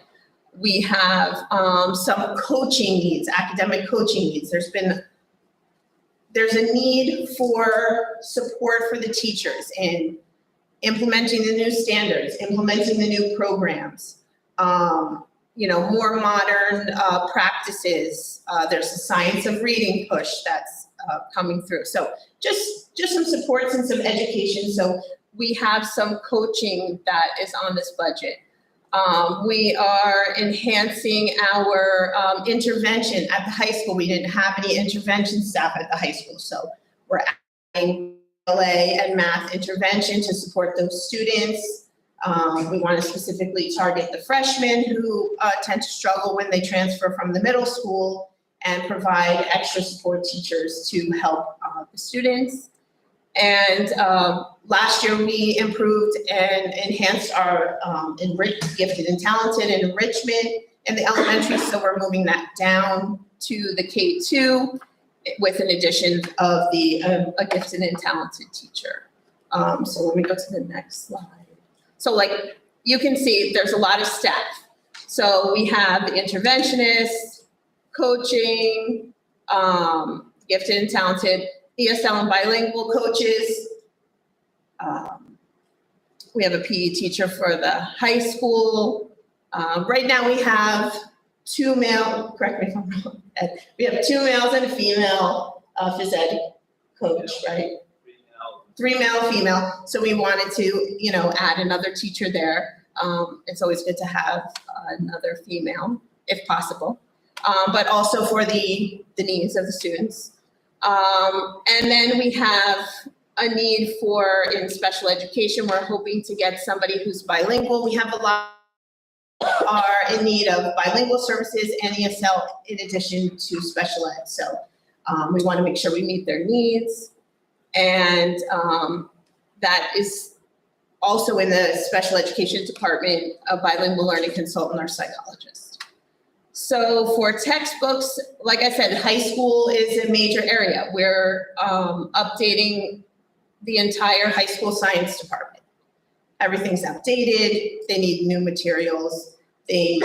We have some coaching needs, academic coaching needs. There's a need for support for the teachers in implementing the new standards, implementing the new programs, more modern practices. There's a science of reading push that's coming through. So just some supports and some education. So we have some coaching that is on this budget. We are enhancing our intervention at the high school. We didn't have any intervention staff at the high school, so we're adding LA and math intervention to support those students. We want to specifically target the freshmen who tend to struggle when they transfer from the middle school and provide extra support teachers to help the students. And last year, we improved and enhanced our gifted and talented enrichment in the elementary, so we're moving that down to the K2 with an addition of a gifted and talented teacher. So let me go to the next slide. So like you can see, there's a lot of staff. So we have the interventionist, coaching, gifted and talented, ESL and bilingual coaches. We have a PE teacher for the high school. Right now we have two male, correct me if I'm wrong, Ed, we have 2 males and a female phys ed coach, right? 3 male, female. So we wanted to, add another teacher there. It's always good to have another female if possible, but also for the needs of the students. And then we have a need in special education. We're hoping to get somebody who's bilingual. We have a lot are in need of bilingual services and ESL in addition to special ed. So we want to make sure we meet their needs. And that is also in the special education department, a bilingual learning consultant or psychologist. So for textbooks, like I said, high school is a major area. We're updating the entire high school science department. Everything's outdated. They need new materials. They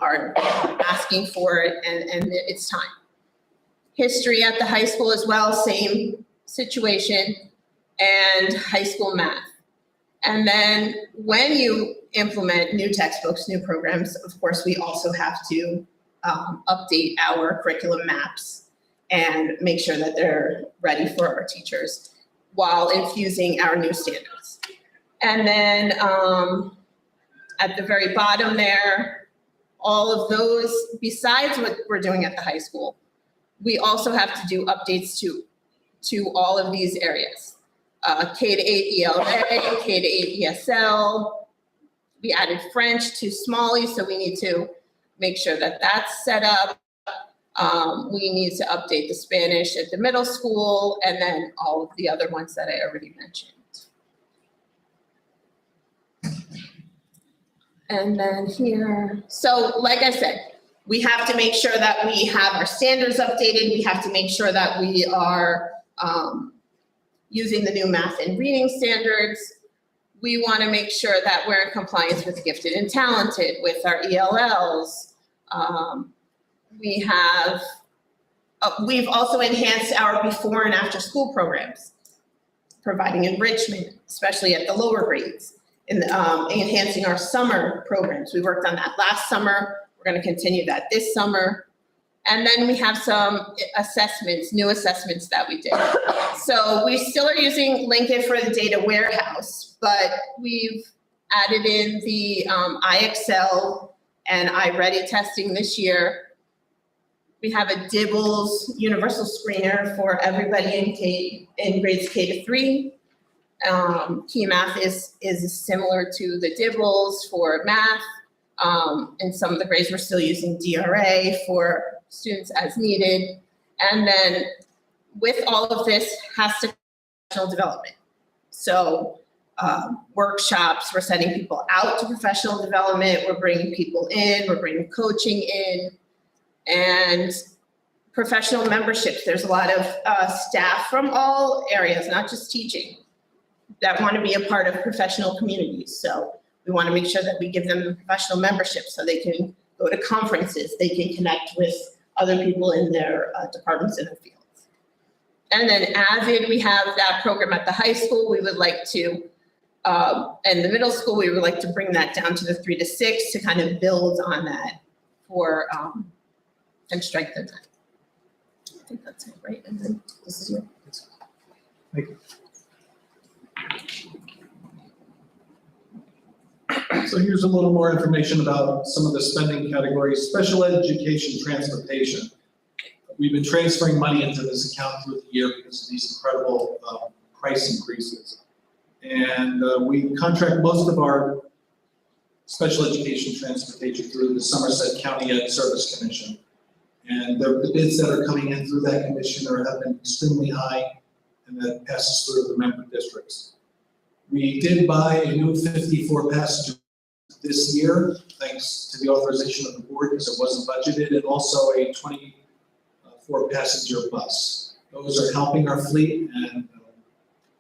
are asking for it, and it's time. History at the high school as well, same situation, and high school math. And then when you implement new textbooks, new programs, of course, we also have to update our curriculum maps and make sure that they're ready for our teachers while infusing our new standards. And then at the very bottom there, all of those, besides what we're doing at the high school, we also have to do updates to all of these areas. K-8 ELA, K-8 ESL. We added French to Smalley, so we need to make sure that that's set up. We need to update the Spanish at the middle school, and then all of the other ones that I already mentioned. And then here, so like I said, we have to make sure that we have our standards updated. We have to make sure that we are using the new math and reading standards. We want to make sure that we're in compliance with gifted and talented, with our ELLs. We've also enhanced our before and after school programs, providing enrichment, especially at the lower grades, and enhancing our summer programs. We worked on that last summer. We're going to continue that this summer. And then we have some assessments, new assessments that we did. So we still are using Lincoln for the data warehouse, but we've added in the iExcel and iReady testing this year. We have a DIBELS universal screener for everybody in grades K to 3. Key Math is similar to the DIBELS for math. In some of the grades, we're still using DRA for students as needed. And then with all of this has to be professional development. So workshops, we're sending people out to professional development. We're bringing people in, we're bringing coaching in, and professional memberships. There's a lot of staff from all areas, not just teaching, that want to be a part of professional communities. So we want to make sure that we give them the professional membership so they can go to conferences, they can connect with other people in their departments in their fields. And then AVID, we have that program at the high school. We would like to, and the middle school, we would like to bring that down to the 3 to 6 to kind of build on that for, and strengthen that. I think that's it, right? And then this is your. Thank you. So here's a little more information about some of the spending categories. Special education transportation. We've been transferring money into this account through the year because of these incredible price increases. And we contract most of our special education transportation through the Somerset County Ed Service Commission. And the bids that are coming in through that commission have been extremely high, and that passes through the member districts. We did buy a new 54 passenger this year, thanks to the authorization of the board because it wasn't budgeted, and also a 24 passenger bus. Those are helping our fleet, and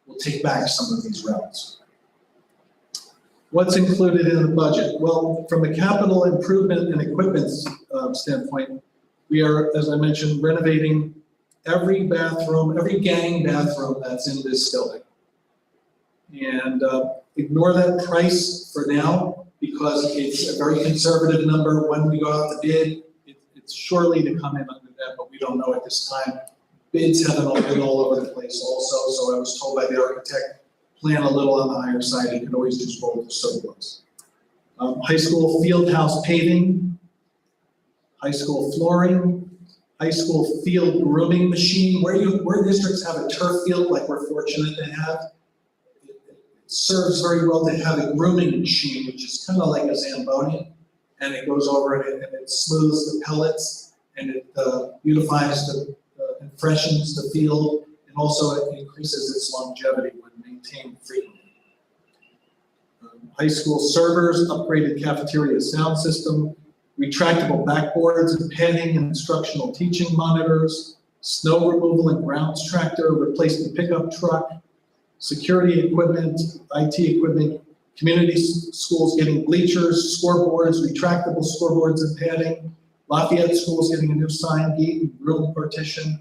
we'll take back some of these routes. What's included in the budget? Well, from a capital improvement and equipment standpoint, we are, as I mentioned, renovating every bathroom, every gang bathroom that's in this building. And ignore that price for now because it's a very conservative number. When we go out to bid, it's surely to come in under that, but we don't know at this time. Bids haven't all been all over the place also, so I was told by the architect, plan a little on the higher side, you can always just roll the surplus. High school field house paving, high school flooring, high school field grooming machine. Where districts have a turf field like we're fortunate to have, it serves very well to have a grooming machine, which is kind of like a Zamboni, and it goes over it and it smooths the pellets and it beautifies and freshens the field, and also it increases its longevity when maintained frequently. High school servers, upgraded cafeteria sound system, retractable backboards and padding and instructional teaching monitors, snow removal and grounds tractor, replacement pickup truck, security equipment, IT equipment, community schools getting bleachers, scoreboards, retractable scoreboards and padding, Lafayette School's getting a new sign gate and room partition,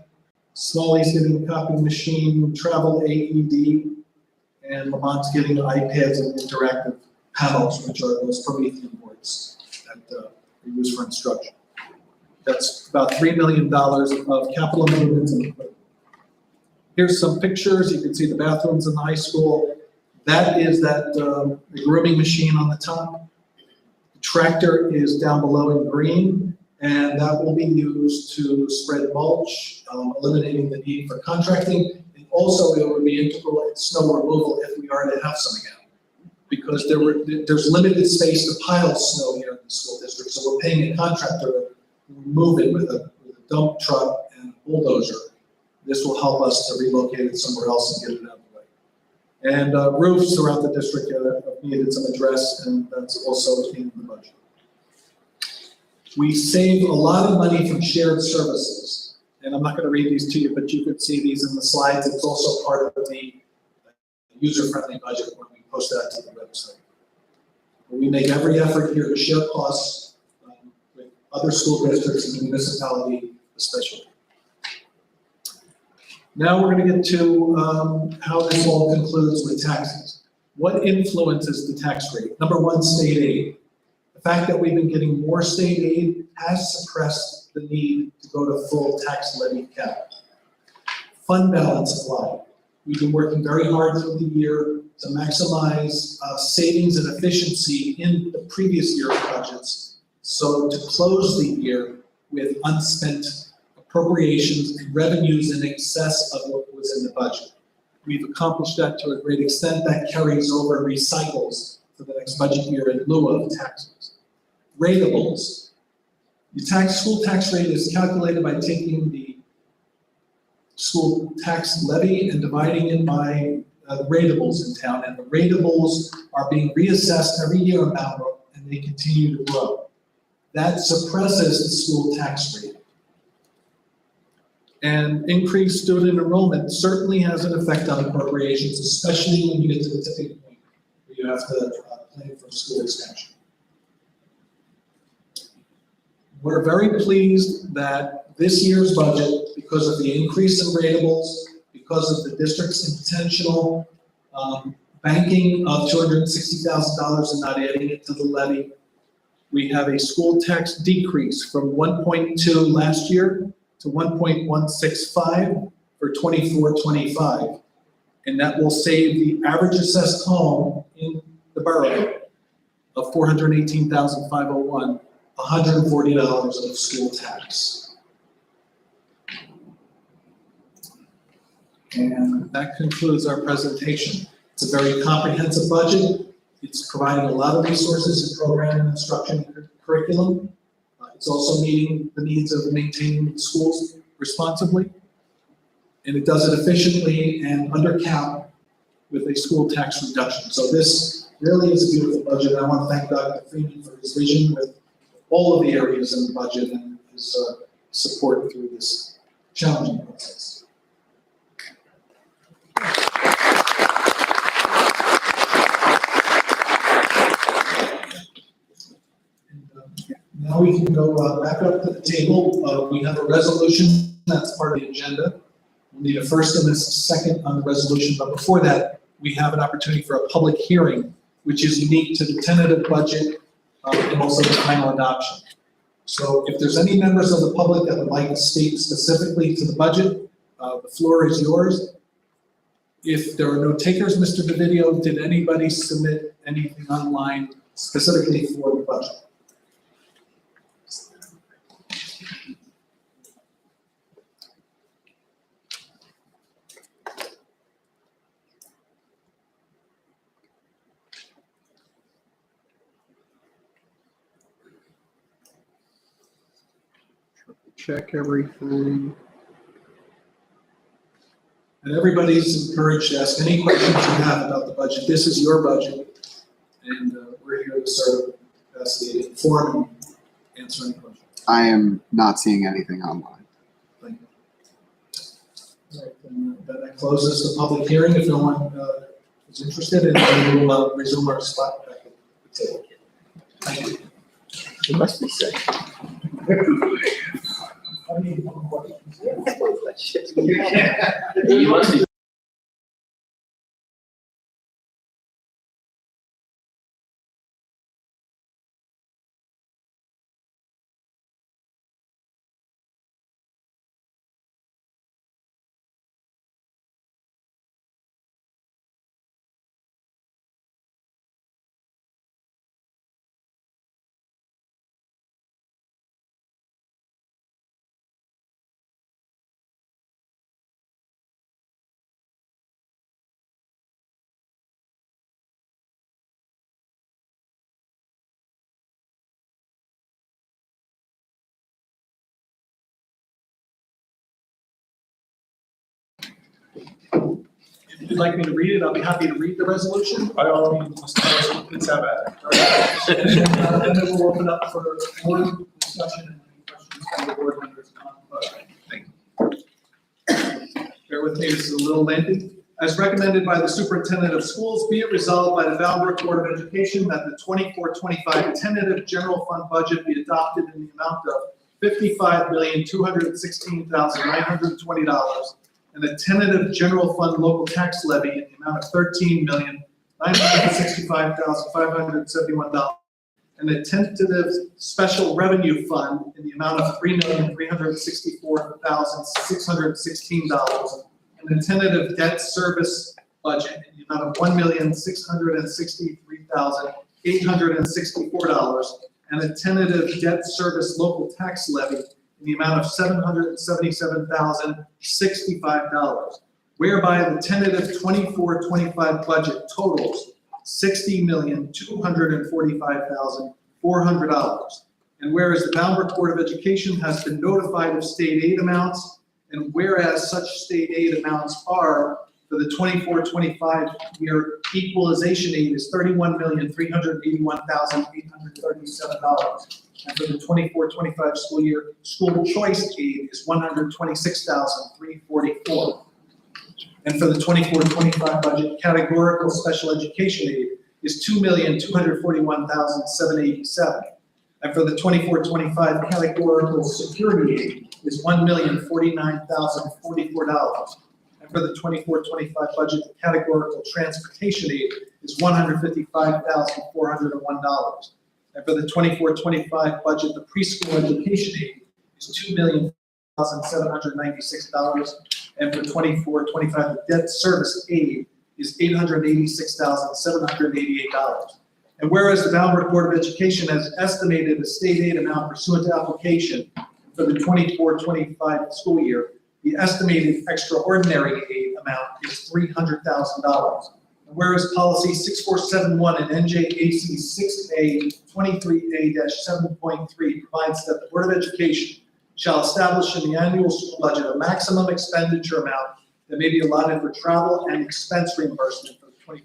Smalley's getting a copy machine, travel AED, and Lamont's getting iPads and interactive panels, which are those Promethean boards that we use for instruction. That's about $3 million of capital improvements and equipment. Here's some pictures. You can see the bathrooms in the high school. That is the grooming machine on the top. The tractor is down below in green, and that will be used to spread mulch, eliminating the need for contracting. And also, it would be integral in snow removal if we are to have some again, because there's limited space to pile snow here in the school district. So we're paying a contractor to remove it with a dump truck and a bulldozer. This will help us to relocate it somewhere else and get it out of the way. And roofs throughout the district have needed some address, and that's also in the budget. We save a lot of money from shared services. And I'm not going to read these to you, but you could see these in the slides. It's also part of the user-friendly budget when we post that to the website. We make every effort here to share costs with other school districts and municipality especially. Now we're going to get to how this all concludes with taxes. What influences the tax rate? Number one, state aid. The fact that we've been getting more state aid has suppressed the need to go to full tax levy cap. Fund balance applied. We've been working very hard through the year to maximize savings and efficiency in the previous year's budgets. So to close the year with unspent appropriations and revenues in excess of what was in the budget. We've accomplished that to a great extent. That carries over and recycles for the next budget year in lieu of taxes. Ratables. The school tax rate is calculated by taking the school tax levy and dividing it by ratables in town. And the ratables are being reassessed every year in Bound, and they continue to grow. That suppresses the school tax rate. And increased student enrollment certainly has an effect on appropriations, especially when you get to the tipping point where you have to plan for school expansion. We're very pleased that this year's budget, because of the increase in ratables, because of the district's intentional banking of $260,000 and not adding it to the levy, we have a school tax decrease from 1.2 last year to 1.165 for 24-25. And that will save the average assessed home in the borough of $418,501, $140 of school tax. And that concludes our presentation. It's a very comprehensive budget. It's providing a lot of resources in program and instruction and curriculum. It's also meeting the needs of maintaining schools responsibly. And it does it efficiently and under count with a school tax reduction. So this really is a beautiful budget. I want to thank Dr. Freeman for his vision with all of the areas in the budget and his support through this challenging process. Now we can go back up to the table. We have a resolution that's part of the agenda. We'll need a first and a second on the resolution, but before that, we have an opportunity for a public hearing, which is unique to the tentative budget and also the final adoption. So if there's any members of the public that would like to speak specifically to the budget, the floor is yours. If there are no takers, Mr. DeVideo, did anybody submit anything online specifically for the budget? Check everything. And everybody's encouraged to ask any questions you have about the budget. This is your budget, and we're here to serve as the inform and answer any questions. I am not seeing anything online. Thank you. All right, then that closes the public hearing. If no one is interested, and then we'll resume our spot back at the table. Thank you. It must be safe. I need one question. You must be. If you'd like me to read it, I'll be happy to read the resolution. By all means, Mr. President, please have at it. All right. And then we'll open up for more discussion and any questions from the board members on the budget. Thank you. Bear with me, this is a little lengthy. As recommended by the superintendent of schools, be it resolved by the Bound Board of Education that the 24-25 tentative general fund budget be adopted in the amount of $55,216,920 and the tentative general fund local tax levy in the amount of $13,965,571 and the tentative special revenue fund in the amount of $3,364,616 and the tentative debt service budget in the amount of $1,663,864 and the tentative debt service local tax levy in the amount of $777,065, whereby the tentative 24-25 budget totals $60,245,400. And whereas the Bound Board of Education has been notified of state aid amounts, and whereas such state aid amounts are for the 24-25 year equalization aid is $31,381,837. And for the 24-25 school year, school choice aid is $126,344. And for the 24-25 budget, categorical special education aid is $2,241,787. And for the 24-25 categorical security aid is $1,049,044. And for the 24-25 budget, the categorical transportation aid is $155,401. And for the 24-25 budget, the preschool education aid is $2,796. And for 24-25, the debt service aid is $886,788. And whereas the Bound Board of Education has estimated a state aid amount pursuant to application for the 24-25 school year, the estimated extraordinary aid amount is $300,000. And whereas policy 6471 and NJAC 6A23A-7.3 provides that the Board of Education shall establish in the annual school budget a maximum expenditure amount that may be allotted for travel and expense reimbursement for the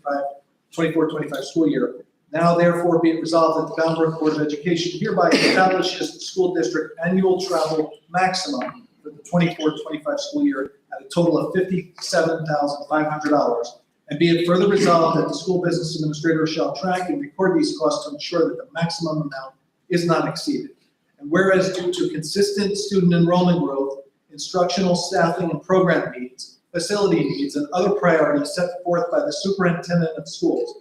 24-25 school year. Now therefore be it resolved that the Bound Board of Education hereby establishes the school district annual travel maximum for the 24-25 school year at a total of $57,500. And be it further resolved that the school business administrator shall track and record these costs to ensure that the maximum amount is not exceeded. And whereas due to consistent student enrollment growth, instructional staffing and program needs, facility needs, and other priorities set forth by the superintendent of schools,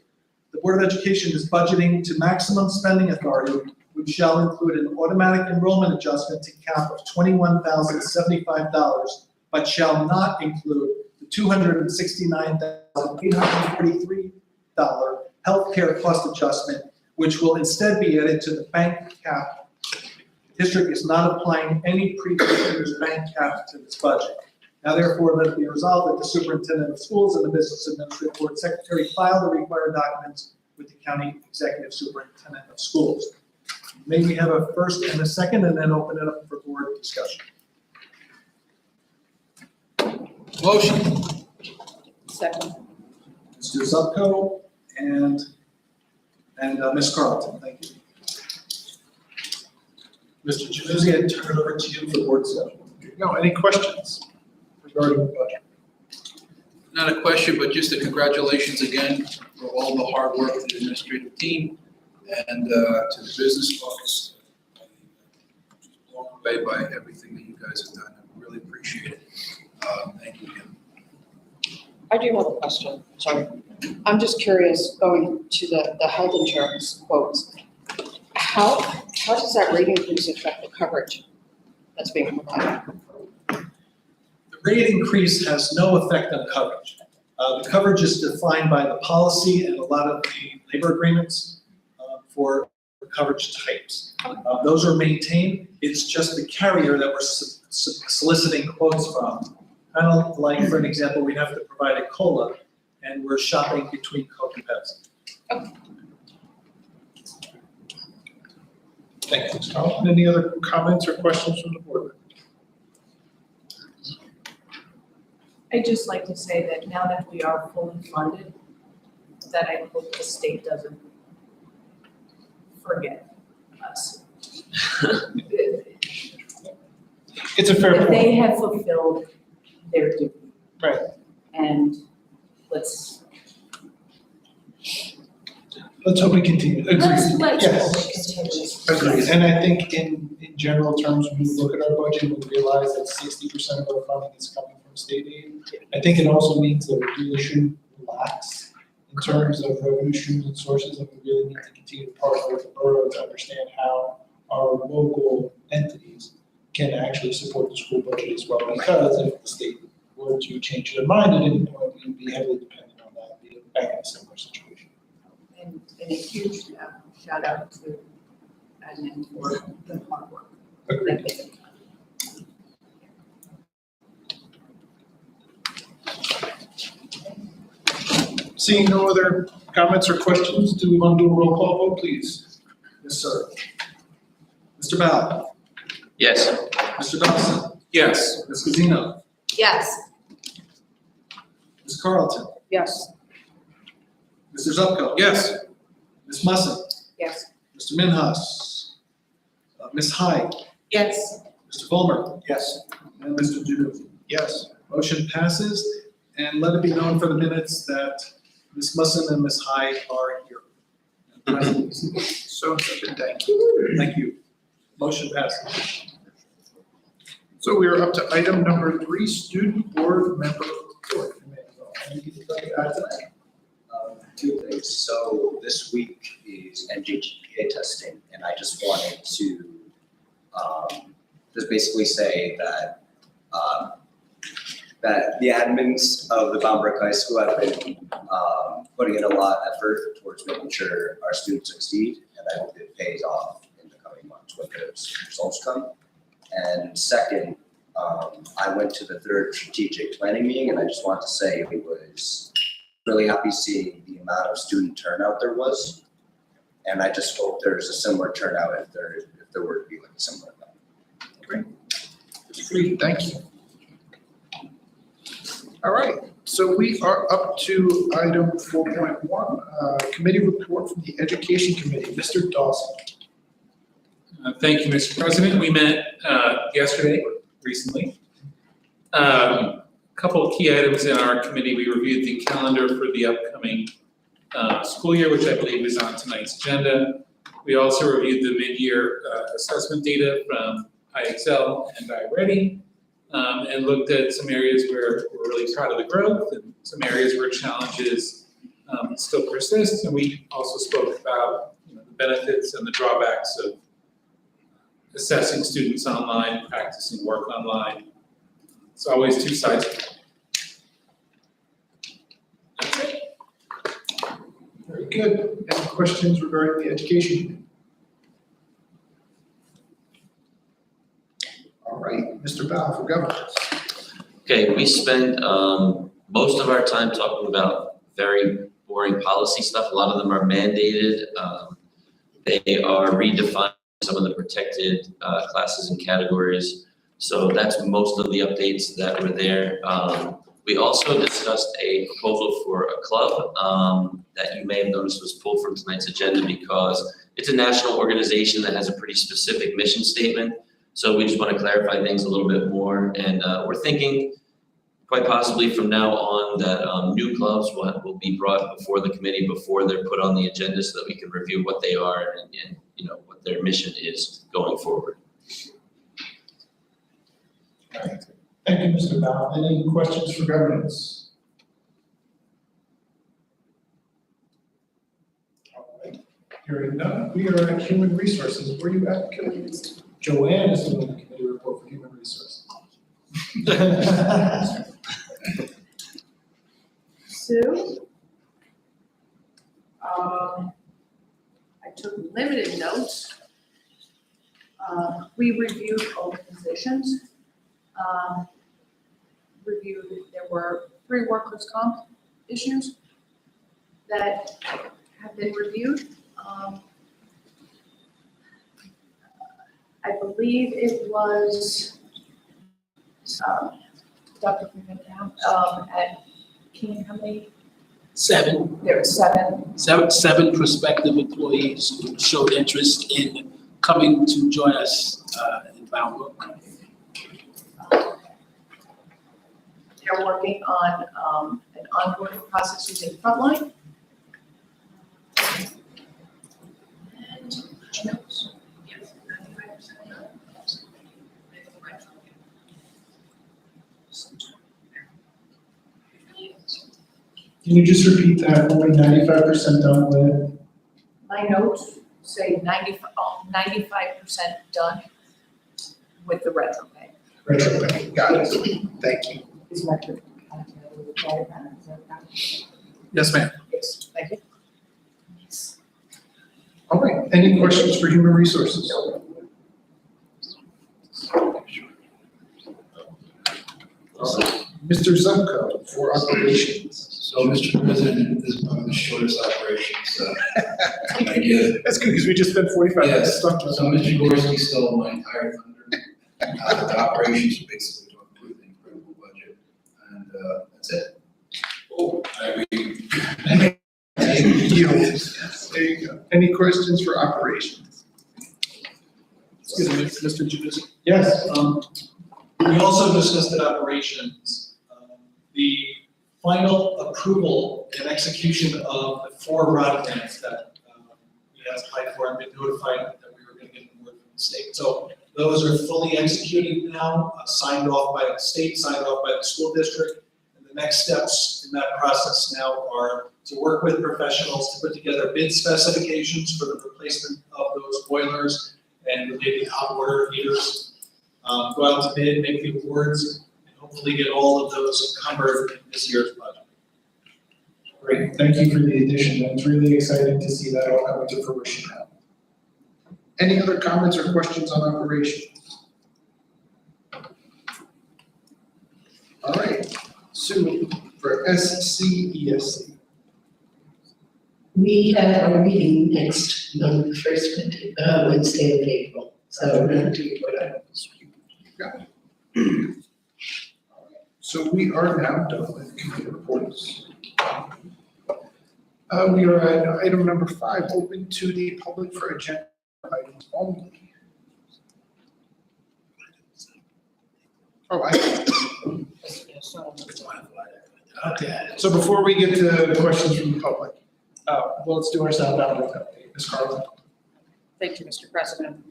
the Board of Education is budgeting to maximum spending authority, which shall include an automatic enrollment adjustment to cap of $21,075, but shall not include the $269,843 healthcare cost adjustment, which will instead be added to the bank cap. The district is not applying any previous year's bank cap to this budget. Now therefore, let it be resolved that the superintendent of schools and the business administrative board secretary file the required documents with the county executive superintendent of schools. May we have a first and a second, and then open it up for board discussion. Motion. Second. Mr. Zupko and Ms. Carlton, thank you. Mr. Januzzi, I turn it over to you for board discussion. No, any questions regarding the budget? Not a question, but just a congratulations again for all the hard work of the administrative team and to the business folks. Blown away by everything that you guys have done. I really appreciate it. Thank you again. I do have a question, sorry. I'm just curious, going to the health insurance quotes, how does that rate increase affect the coverage that's being provided? The rate increase has no effect on coverage. The coverage is defined by the policy and a lot of the labor agreements for coverage types. Those are maintained. It's just the carrier that we're soliciting quotes from. Kind of like, for an example, we have to provide a COLA, and we're shopping between Coke and Pepsi. Thank you, Mr. Carlton. Any other comments or questions from the board? I'd just like to say that now that we are fully funded, that I hope the state doesn't forget us. It's a fair That point. they have fulfilled their duty. Right. And let's hope we continue. Agreed. let's Yes. continue. Agreed. And I think in general terms, when we look at our budget, we realize that 60% of our funding is coming from state aid. I think it also means that we really shouldn't relax in terms of revenue streams and sources, and we really need to continue to partner with the borough to understand how our local entities can actually support the school budget as well. Because if the state were to change their mind at any point, we'd be heavily dependent on that, be back in a similar situation. And a huge shout out to admin for the hard work that Agreed. they've done. Seeing no other comments or questions, do we want to do a roll call vote, please? Yes, sir. Mr. Bell? Yes. Mr. Dawson? Yes. Ms. Guzino? Yes. Ms. Carlton? Yes. Mr. Zupko? Yes. Ms. Mussin? Yes. Mr. Minhas? Ms. Hyde? Yes. Mr. Fulmer? Yes. And Mr. Januzzi? Yes. Motion passes, and let it be known for the minutes that Ms. Mussin and Ms. Hyde are here. And So, thank you. Thank you. Motion passes. So we are up to item number 3, student board member report. Anything you'd like to add tonight? Two things. So this week is NJGPA testing, and I just wanted to just basically say that that the admins of the Bound High School have been putting in a lot of effort towards making sure our students succeed, and I hope it pays off in the coming months when those results come. And second, I went to the 3rd strategic planning meeting, and I just wanted to say it was really happy seeing the amount of student turnout there was. And I just hope there's a similar turnout if there were to be like a similar event. Great, thank you. All right, so we are up to item 4.1, committee report from the Education Committee. Mr. Dawson. Thank you, Mr. President. We met yesterday, recently. Couple of key items in our committee. We reviewed the calendar for the upcoming school year, which I believe is on tonight's agenda. We also reviewed the mid-year assessment data from IXL and iReady, and looked at some areas where we're really proud of the growth and some areas where challenges still persist. And we also spoke about the benefits and the drawbacks of assessing students online, practicing work online. It's always two sides of it. That's it. Very good. Any questions regarding the Education Committee? All right, Mr. Bell for governance. Okay, we spend most of our time talking about very boring policy stuff. A lot of them are mandated. They are redefining some of the protected classes and categories. So that's most of the updates that were there. We also discussed a proposal for a club that you may have noticed was pulled from tonight's agenda because it's a national organization that has a pretty specific mission statement. So we just want to clarify things a little bit more. And we're thinking quite possibly from now on that new clubs will be brought before the committee before they're put on the agenda so that we can review what they are and what their mission is going forward. All right. Thank you, Mr. Bell. Any questions for governance? All right. Hearing none, we are at Human Resources. Where are you at, Kelly? Joanne is doing the committee report for Human Resources. Sue? I took limited notes. We reviewed open positions. There were 3 workers' comp issues that have been reviewed. I believe it was Dr. Freeman at King, how many? 7. There were 7. Seven prospective employees who showed interest in coming to join us in Bound Brook. They're working on an onboarding process using Frontline. And notes. Can you just repeat that? Only 95% done with? My notes say 95% done with the retro pay. Retro pay. Got it. Thank you. Is retro Yes, ma'am. Yes, thank you. All right. Any questions for Human Resources? Mr. Zupko for Operations. So, Mr. President, this is probably the shortest operations I get it. That's good because we just spent 45 minutes Yes, talking so about Mr. Gorski stole my entire thunder. The operations are basically to approve the incredible budget, and that's it. Oh, I mean. There you go. Any questions for Operations? Excuse me, Mr. Giudice. Yes. We also discussed at operations, the final approval and execution of the 4 route grants that has applied for and been notified that we were gonna get an award from the state. So those are fully executed now, signed off by the state, signed off by the school district. And the next steps in that process now are to work with professionals to put together bid specifications for the replacement of those boilers and related hot water heaters. Go out to bid, make the awards, and hopefully get all of those encumbered in this year's budget. Great, thank you for the addition. It's really exciting to see that all coming to fruition now. Any other comments or questions on operations? All right, Sue, for SCESC. We have a meeting next month, the first Wednesday of April, so nothing to report on. Got it. So we are now done with committee reports. We are at item number 5, open to the public for agenda items only. Okay, so before we get to the questions from the public, well, let's do our southbound update. Ms. Carlin. Thank you, Mr. President.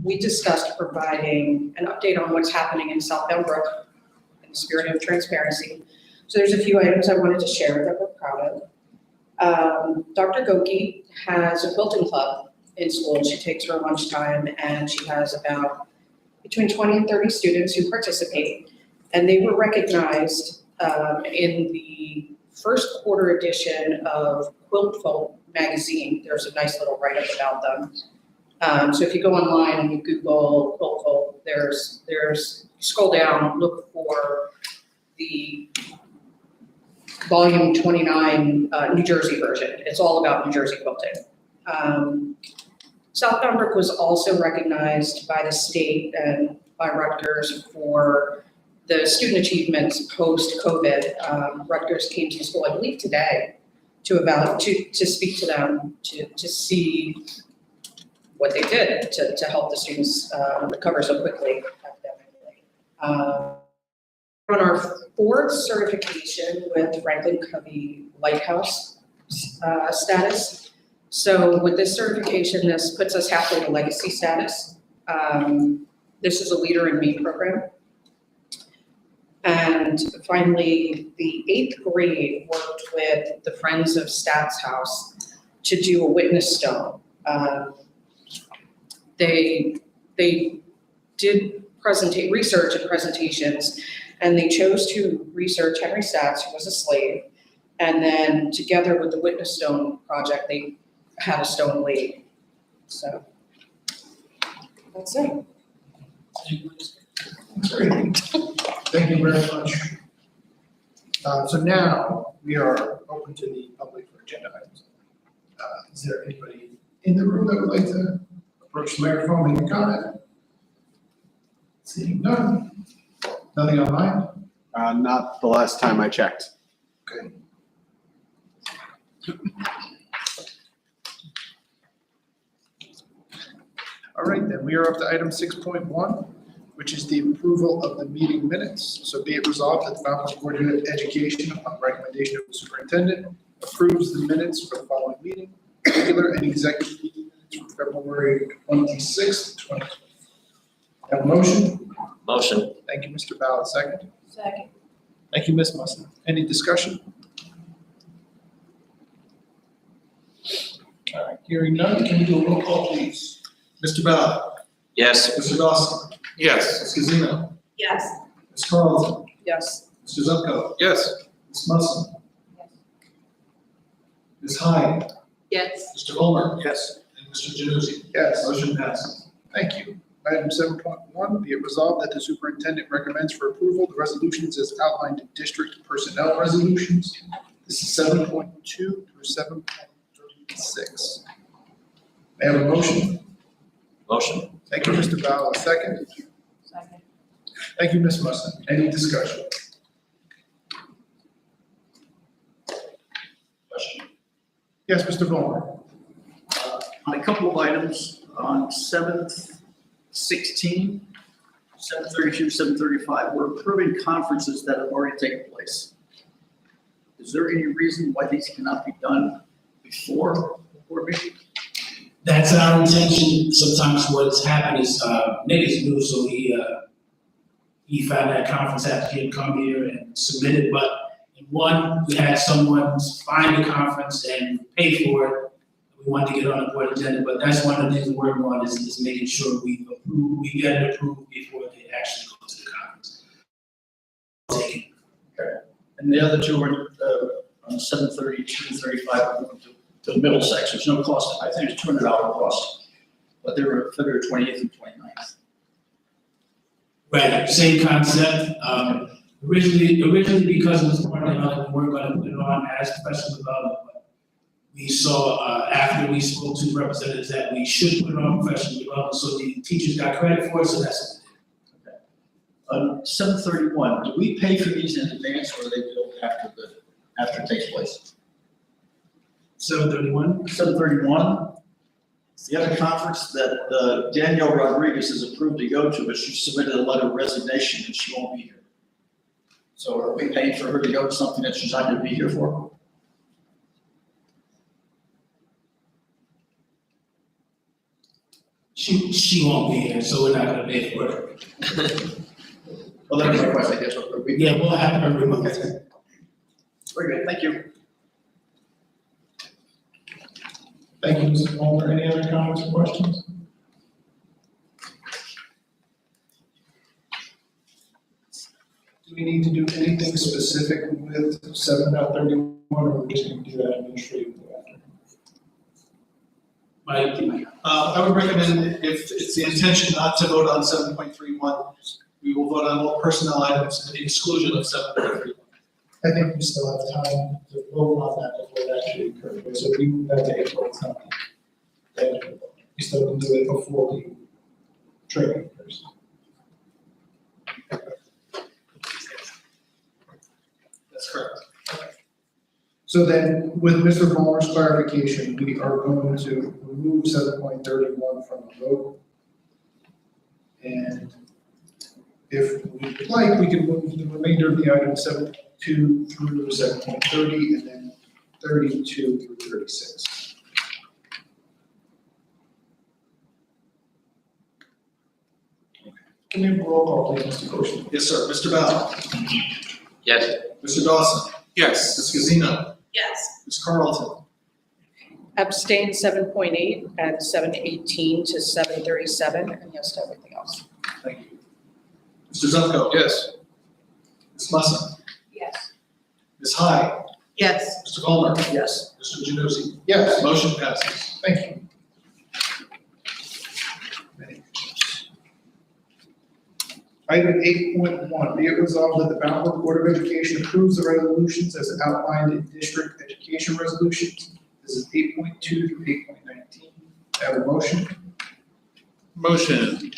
We discussed providing an update on what's happening in South Bellbrook in the spirit of transparency. So there's a few items I wanted to share that we're proud of. Dr. Goki has a quilting club in school. She takes her lunchtime and she has about between 20 and 30 students who participate. And they were recognized in the first quarter edition of Quilt Folk magazine. There's a nice little write-up about them. So if you go online and you Google Quilt Folk, there's scroll down, look for the volume 29 New Jersey version. It's all about New Jersey quilting. South Bellbrook was also recognized by the state and by Rutgers for the student achievements post-COVID. Rutgers came to the school, I believe today, to speak to them, to see what they did to help the students recover so quickly academically. On our 4th certification with Franklin Covey Lighthouse status. So with this certification, this puts us halfway to legacy status. This is a Leader in Me program. And finally, the 8th grade worked with the Friends of Stats House to do a witness stone. They did research and presentations, and they chose to research Henry Stats, who was a slave, and then together with the Witness Stone project, they had a stone laid. So that's it. Great. Thank you very much. So now we are open to the public for agenda items. Is there anybody in the room that would like to approach the microphone, make a comment? Seeing none. Nothing online? Not the last time I checked. Okay. All right, then we are up to item 6.1, which is the approval of the meeting minutes. So be it resolved that the Falmouth Board of Education, upon recommendation of the superintendent, approves the minutes for the following meeting, regular and executive meeting minutes for February 26th, 2020. Have a motion? Motion. Thank you, Mr. Ballard. Second? Second. Thank you, Ms. Musson. Any discussion? All right, hearing none, can we do a roll call, please? Mr. Ballard. Yes. Mr. Dawson. Yes. Ms. Gazino. Yes. Ms. Carlton. Yes. Mr. Zupko. Yes. Ms. Musson. Ms. Hyde. Yes. Mr. Ulmer. Yes. And Mr. Januzzi. Yes. Motion passes. Thank you. Item 7.1, be it resolved that the superintendent recommends for approval the resolutions as outlined in district personnel resolutions. This is 7.2 through 7.36. May I have a motion? Motion. Thank you, Mr. Ballard. Second? Second. Thank you, Ms. Musson. Any discussion? Yes, Mr. Ballmer. On a couple of items, on 7/16, 7/32, 7/35, we're approving conferences that have already taken place. Is there any reason why these cannot be done before board meeting? That's our intention. Sometimes what's happened is, Nick is new, so he found that conference after he had come here and submitted, but in one, we had someone find the conference and pay for it. We wanted to get on the board agenda, but that's one of the things we're working on is making sure we get it approved before they actually go to the conference. And the other two are, on 7:30, 2:35, to Middlesex. There's no cost. I think it's $200 cost. But they were February 28th and 29th. Right, same concept. Originally because it was part of we weren't gonna put it on as professional development, but we saw, after we spoke to representatives that we should put it on professional development, so the teachers got credit for it, so that's what we did. 7:31, do we pay for these in advance or are they billed after it takes place? 7:31? 7:31, the other conference that Danielle Rodriguez is approved to go to, but she submitted a letter of resignation and she won't be here. So are we paying for her to go to something that she's not going to be here for? She won't be here, so we're not gonna pay for it. Well, that's my question, I guess. Are we- Yeah, we'll have her removed. Very good, thank you. Thank you, Mr. Palmer. Any other comments or questions? Do we need to do anything specific with 7.31, or are we just going to do that administratively after? Mike, I would recommend if it's the intention not to vote on 7.31, we will vote on all personnel items to the exclusion of 7.31. I think we still have time to vote on that before it actually occurs. So if we move that to April, it's not. We still can do it before the training occurs. That's correct. So then, with Mr. Palmer's clarification, we are going to remove 7.31 from the vote. And if we would like, we can move the remainder of the item 7.2 through 7.30, and then 32 through 36. Can we have a roll call, please, Mr. Koshin? Yes, sir. Mr. Bell? Yes. Mr. Dawson? Yes. Ms. Gazina? Yes. Ms. Carlton? Abstain 7.8 and 7.18 to 7.37, and yes to everything else. Thank you. Mr. Zupko? Yes. Ms. Musson? Yes. Ms. Hyde? Yes. Mr. Palmer? Yes. Mr. Janussi? Yes. Motion passes. Thank you. Item 8.1, be it resolved that the Bound Board of Education approves the resolutions as outlined in district education resolutions. This is 8.2 through 8.19. Have a motion? Motion.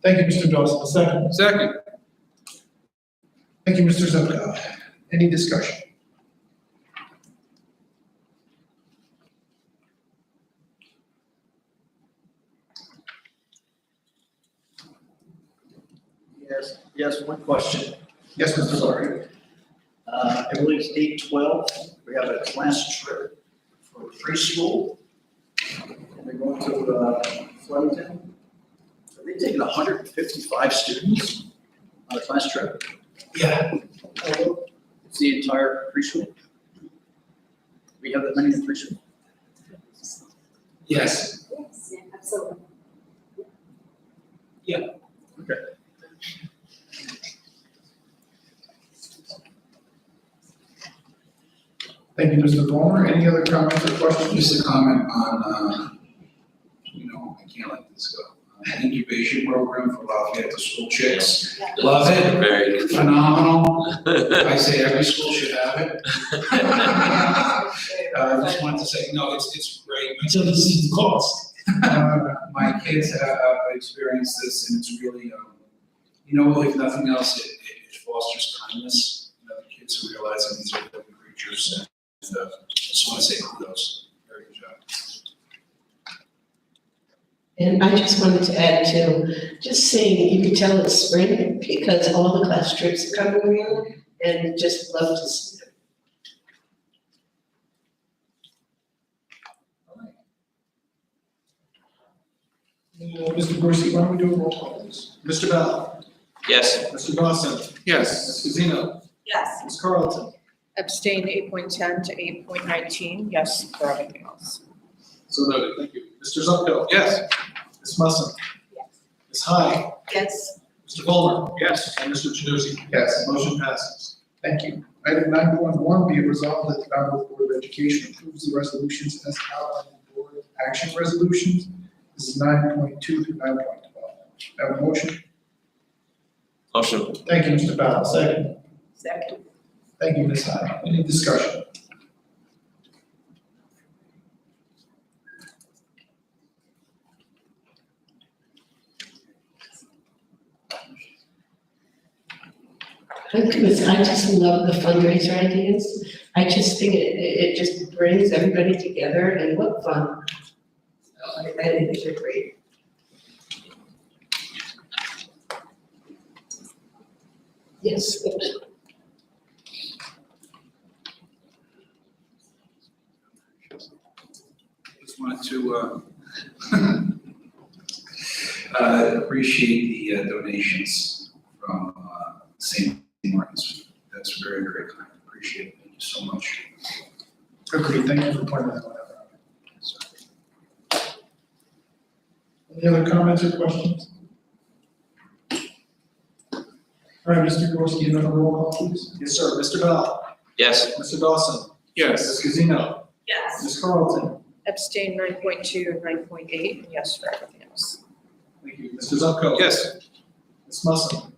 Thank you, Mr. Dawson. A second. Second. Thank you, Mr. Zupko. Any discussion? Yes, one question. Yes, Mr. Sorry. I believe it's 8:12, we have a class trip for preschool. And they're going to Flemington. Are they taking 155 students on a class trip? Yeah, It's the entire preschool? We have that many in preschool? yes. Absolutely. Okay. Thank you, Mr. Palmer. Any other comments or questions? Just a comment on, I can't let this go. Incubation program for Lafayette to School Chicks. Love it. Very good. Phenomenal. I say every school should have it. I just wanted to say, no, it's great. Until you see the cost. My kids have experienced this and it's really, if nothing else, it fosters kindness. The kids who realize that these are living creatures and just want to say kudos. Very good job. And I just wanted to add to, just saying, you can tell it's spring because all the class trips are coming around and just love to see them. Mr. Dorsey, why don't we do a roll call, please? Mr. Bell? Yes. Mr. Dawson? Yes. Ms. Guzino? Yes. Ms. Carlton? Abstain 8.10 to 8.19, yes for everything else. So noted, thank you. Mr. Zupko? Yes. Ms. Musso? Ms. High? Yes. Mr. Volmer? Yes. And Mr. Janussi? Yes. Motion passes. Thank you. Item 9.1, be it resolved that the Bound Board of Education approves the resolutions as outlined in board action resolutions. This is 9.2 through 9.12. Have a motion? Motion. Thank you, Mr. Powell. Second. Second. Thank you, Ms. Hyde. Any discussion? Because I just love the fundraiser ideas. I just think it just brings everybody together and what fun. So I think they're great. Yes. Just wanted to appreciate the donations from St. Martin's. That's very, very kind. Appreciate it. Thank you so much. Agreed. Thank you for pointing that one out. Any other comments or questions? All right, Mr. Gorski, another roll call, please. Yes, sir. Mr. Bell? Yes. Mr. Dawson? Yes. Ms. Guzino? Yes. Ms. Carlton? Abstain 9.2 and 9.8, and yes for everything else. Thank you. Mr. Zupko? Yes. Ms. Musso?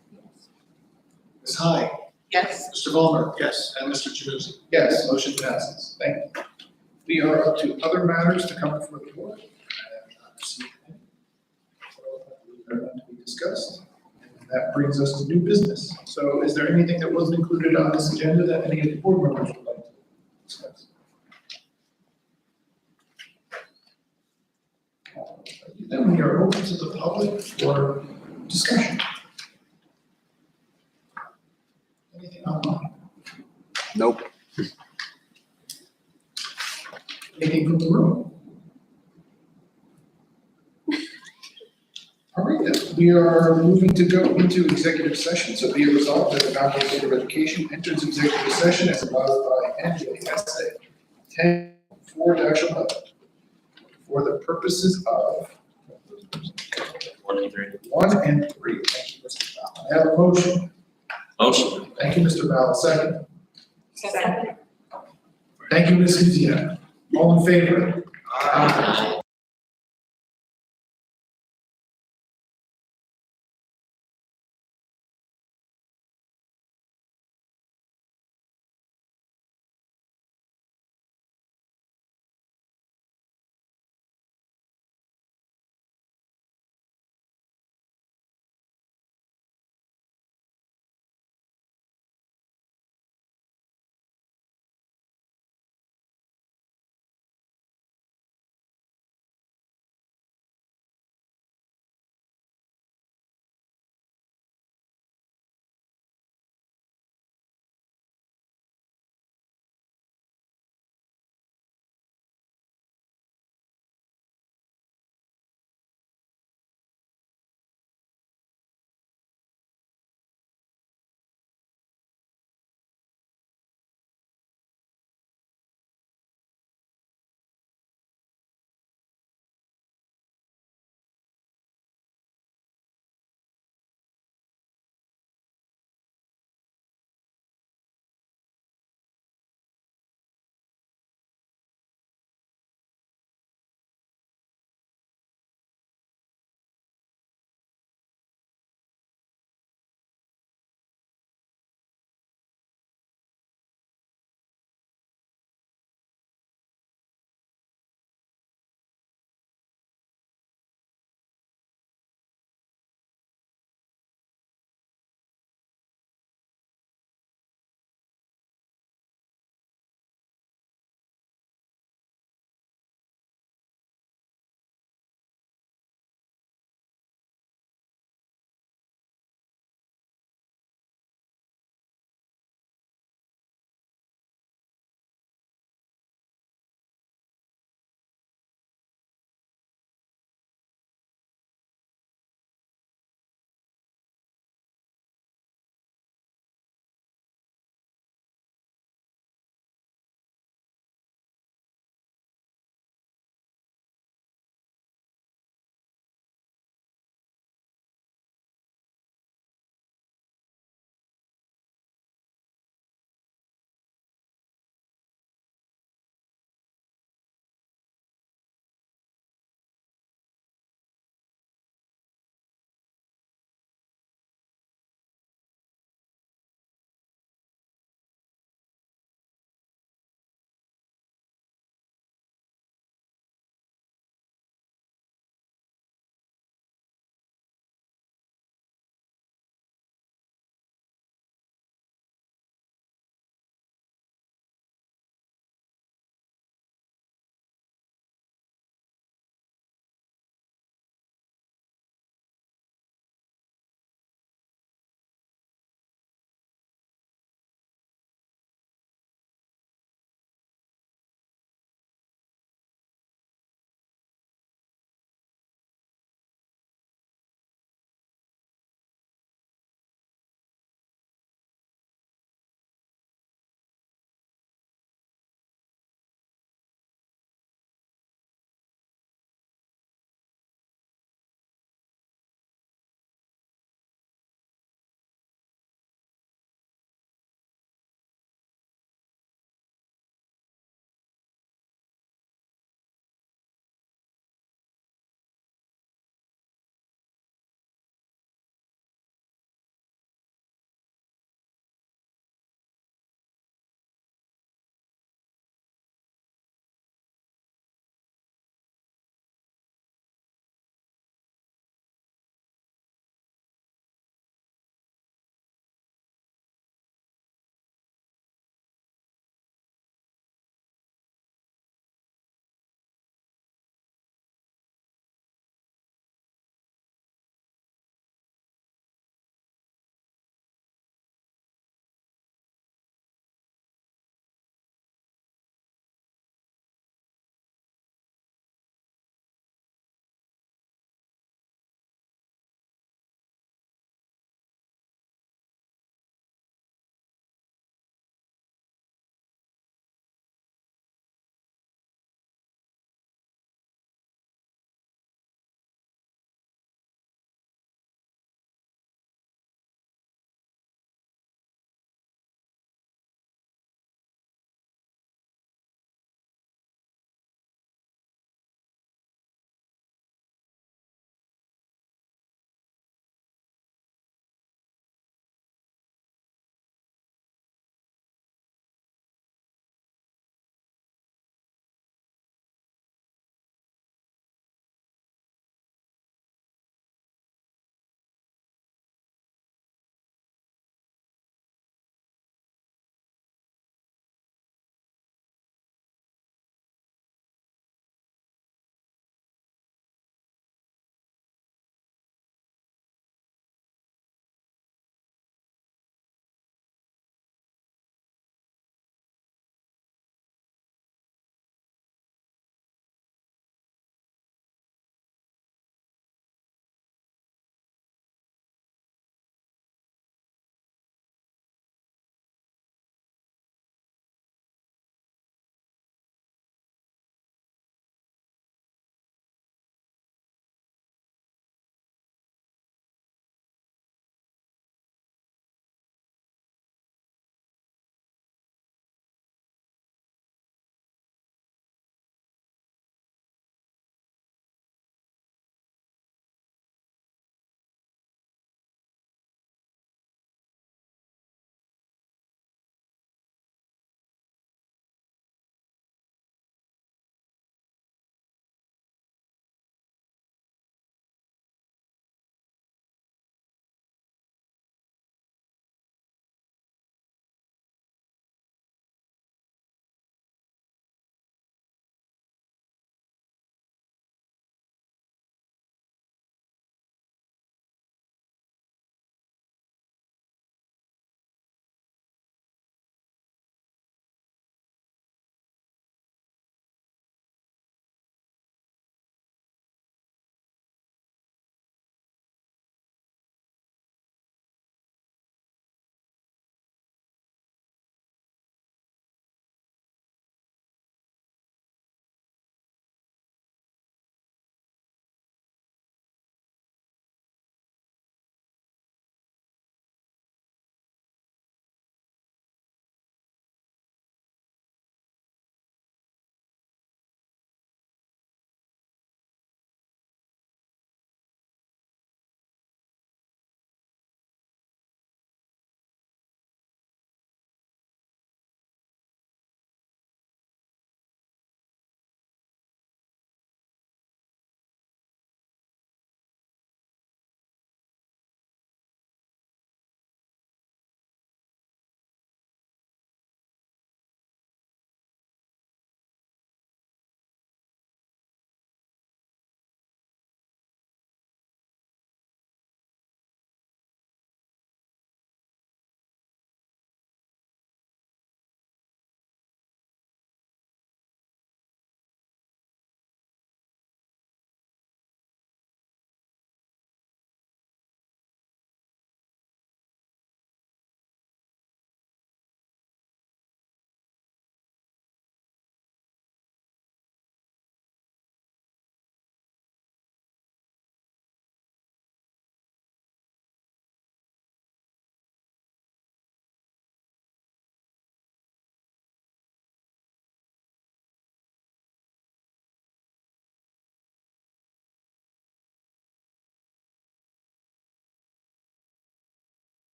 Ms. High? Yes. Mr. Volmer? Yes. And Mr. Janussi? Yes, motion passes. Thank you. We are up to other matters to come before the board. I have not received any. So they're not to be discussed. And that brings us to new business. So is there anything that wasn't included on this agenda that any of the board members would like to discuss? Then we are open to the public for discussion. Anything online? Nope. Anything from the room? All right, then, we are moving to go into executive session, so be it resolved that the Mount Board of Education enters executive session as allowed by NJSA 10-4-11 for the purposes of 1 and 3. 1 and 3. Thank you, Mr. Ballard. I have a motion. Motion. Thank you, Mr. Ballard. Second. Second. Thank you, Ms. Guzia. All in favor? Aye.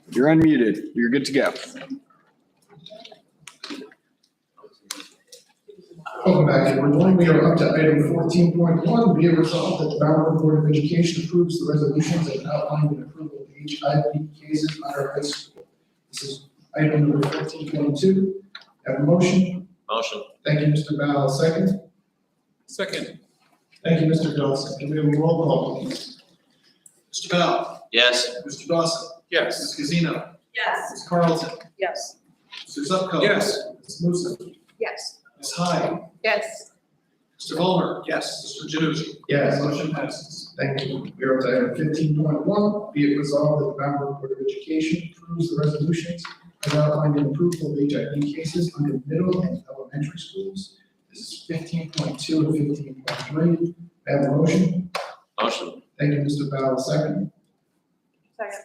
You're unmuted. You're good to go. Welcome back, everyone. We are up to item 14.1. Be it resolved that the Brattleboro Board of Education approves the resolutions as outlined in approval of HIV cases under high school. This is item number 14.2. Have a motion? Motion. Thank you, Mr. Val. Second? Second. Thank you, Mr. Dawson. Can we have a roll call, please? Mr. Bell. Yes. Mr. Dawson. Yes. Ms. Gazino. Yes. Ms. Carlton. Yes. Mr. Zupko. Yes. Ms. Musa. Yes. Ms. Hyde. Yes. Mr. Vollmer. Yes. Mr. Janusik. Yes. Motion passes. Thank you. We are up to item 15.1. Be it resolved that the Brattleboro Board of Education approves the resolutions as outlined in approval of HIV cases under middle and elementary schools. This is 15.2 and 15.3. I have a motion. Motion. Thank you, Mr. Bell. Second. Second.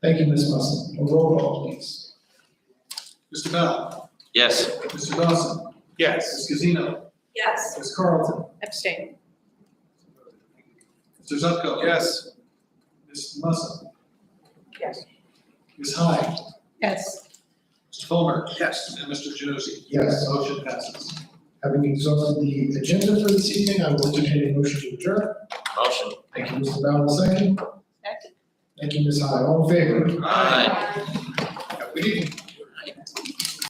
Thank you, Ms. Muslim. A roll call, please. Mr. Bell. Yes. Mr. Dawson. Yes. Ms. Gazino. Yes. Ms. Carlton. Abstain. Mr. Zupko. Yes. Ms. Musa. Yes. Ms. Hyde. Yes. Mr. Vollmer. Yes. And Mr. Janusik. Yes. Motion passes. Having exhausted the agenda for this evening, I will entertain a motion to adjourn. Motion. Thank you, Mr. Bell. Second. Second. Thank you, Ms. Hyde. All in favor? Aye. Have a good evening.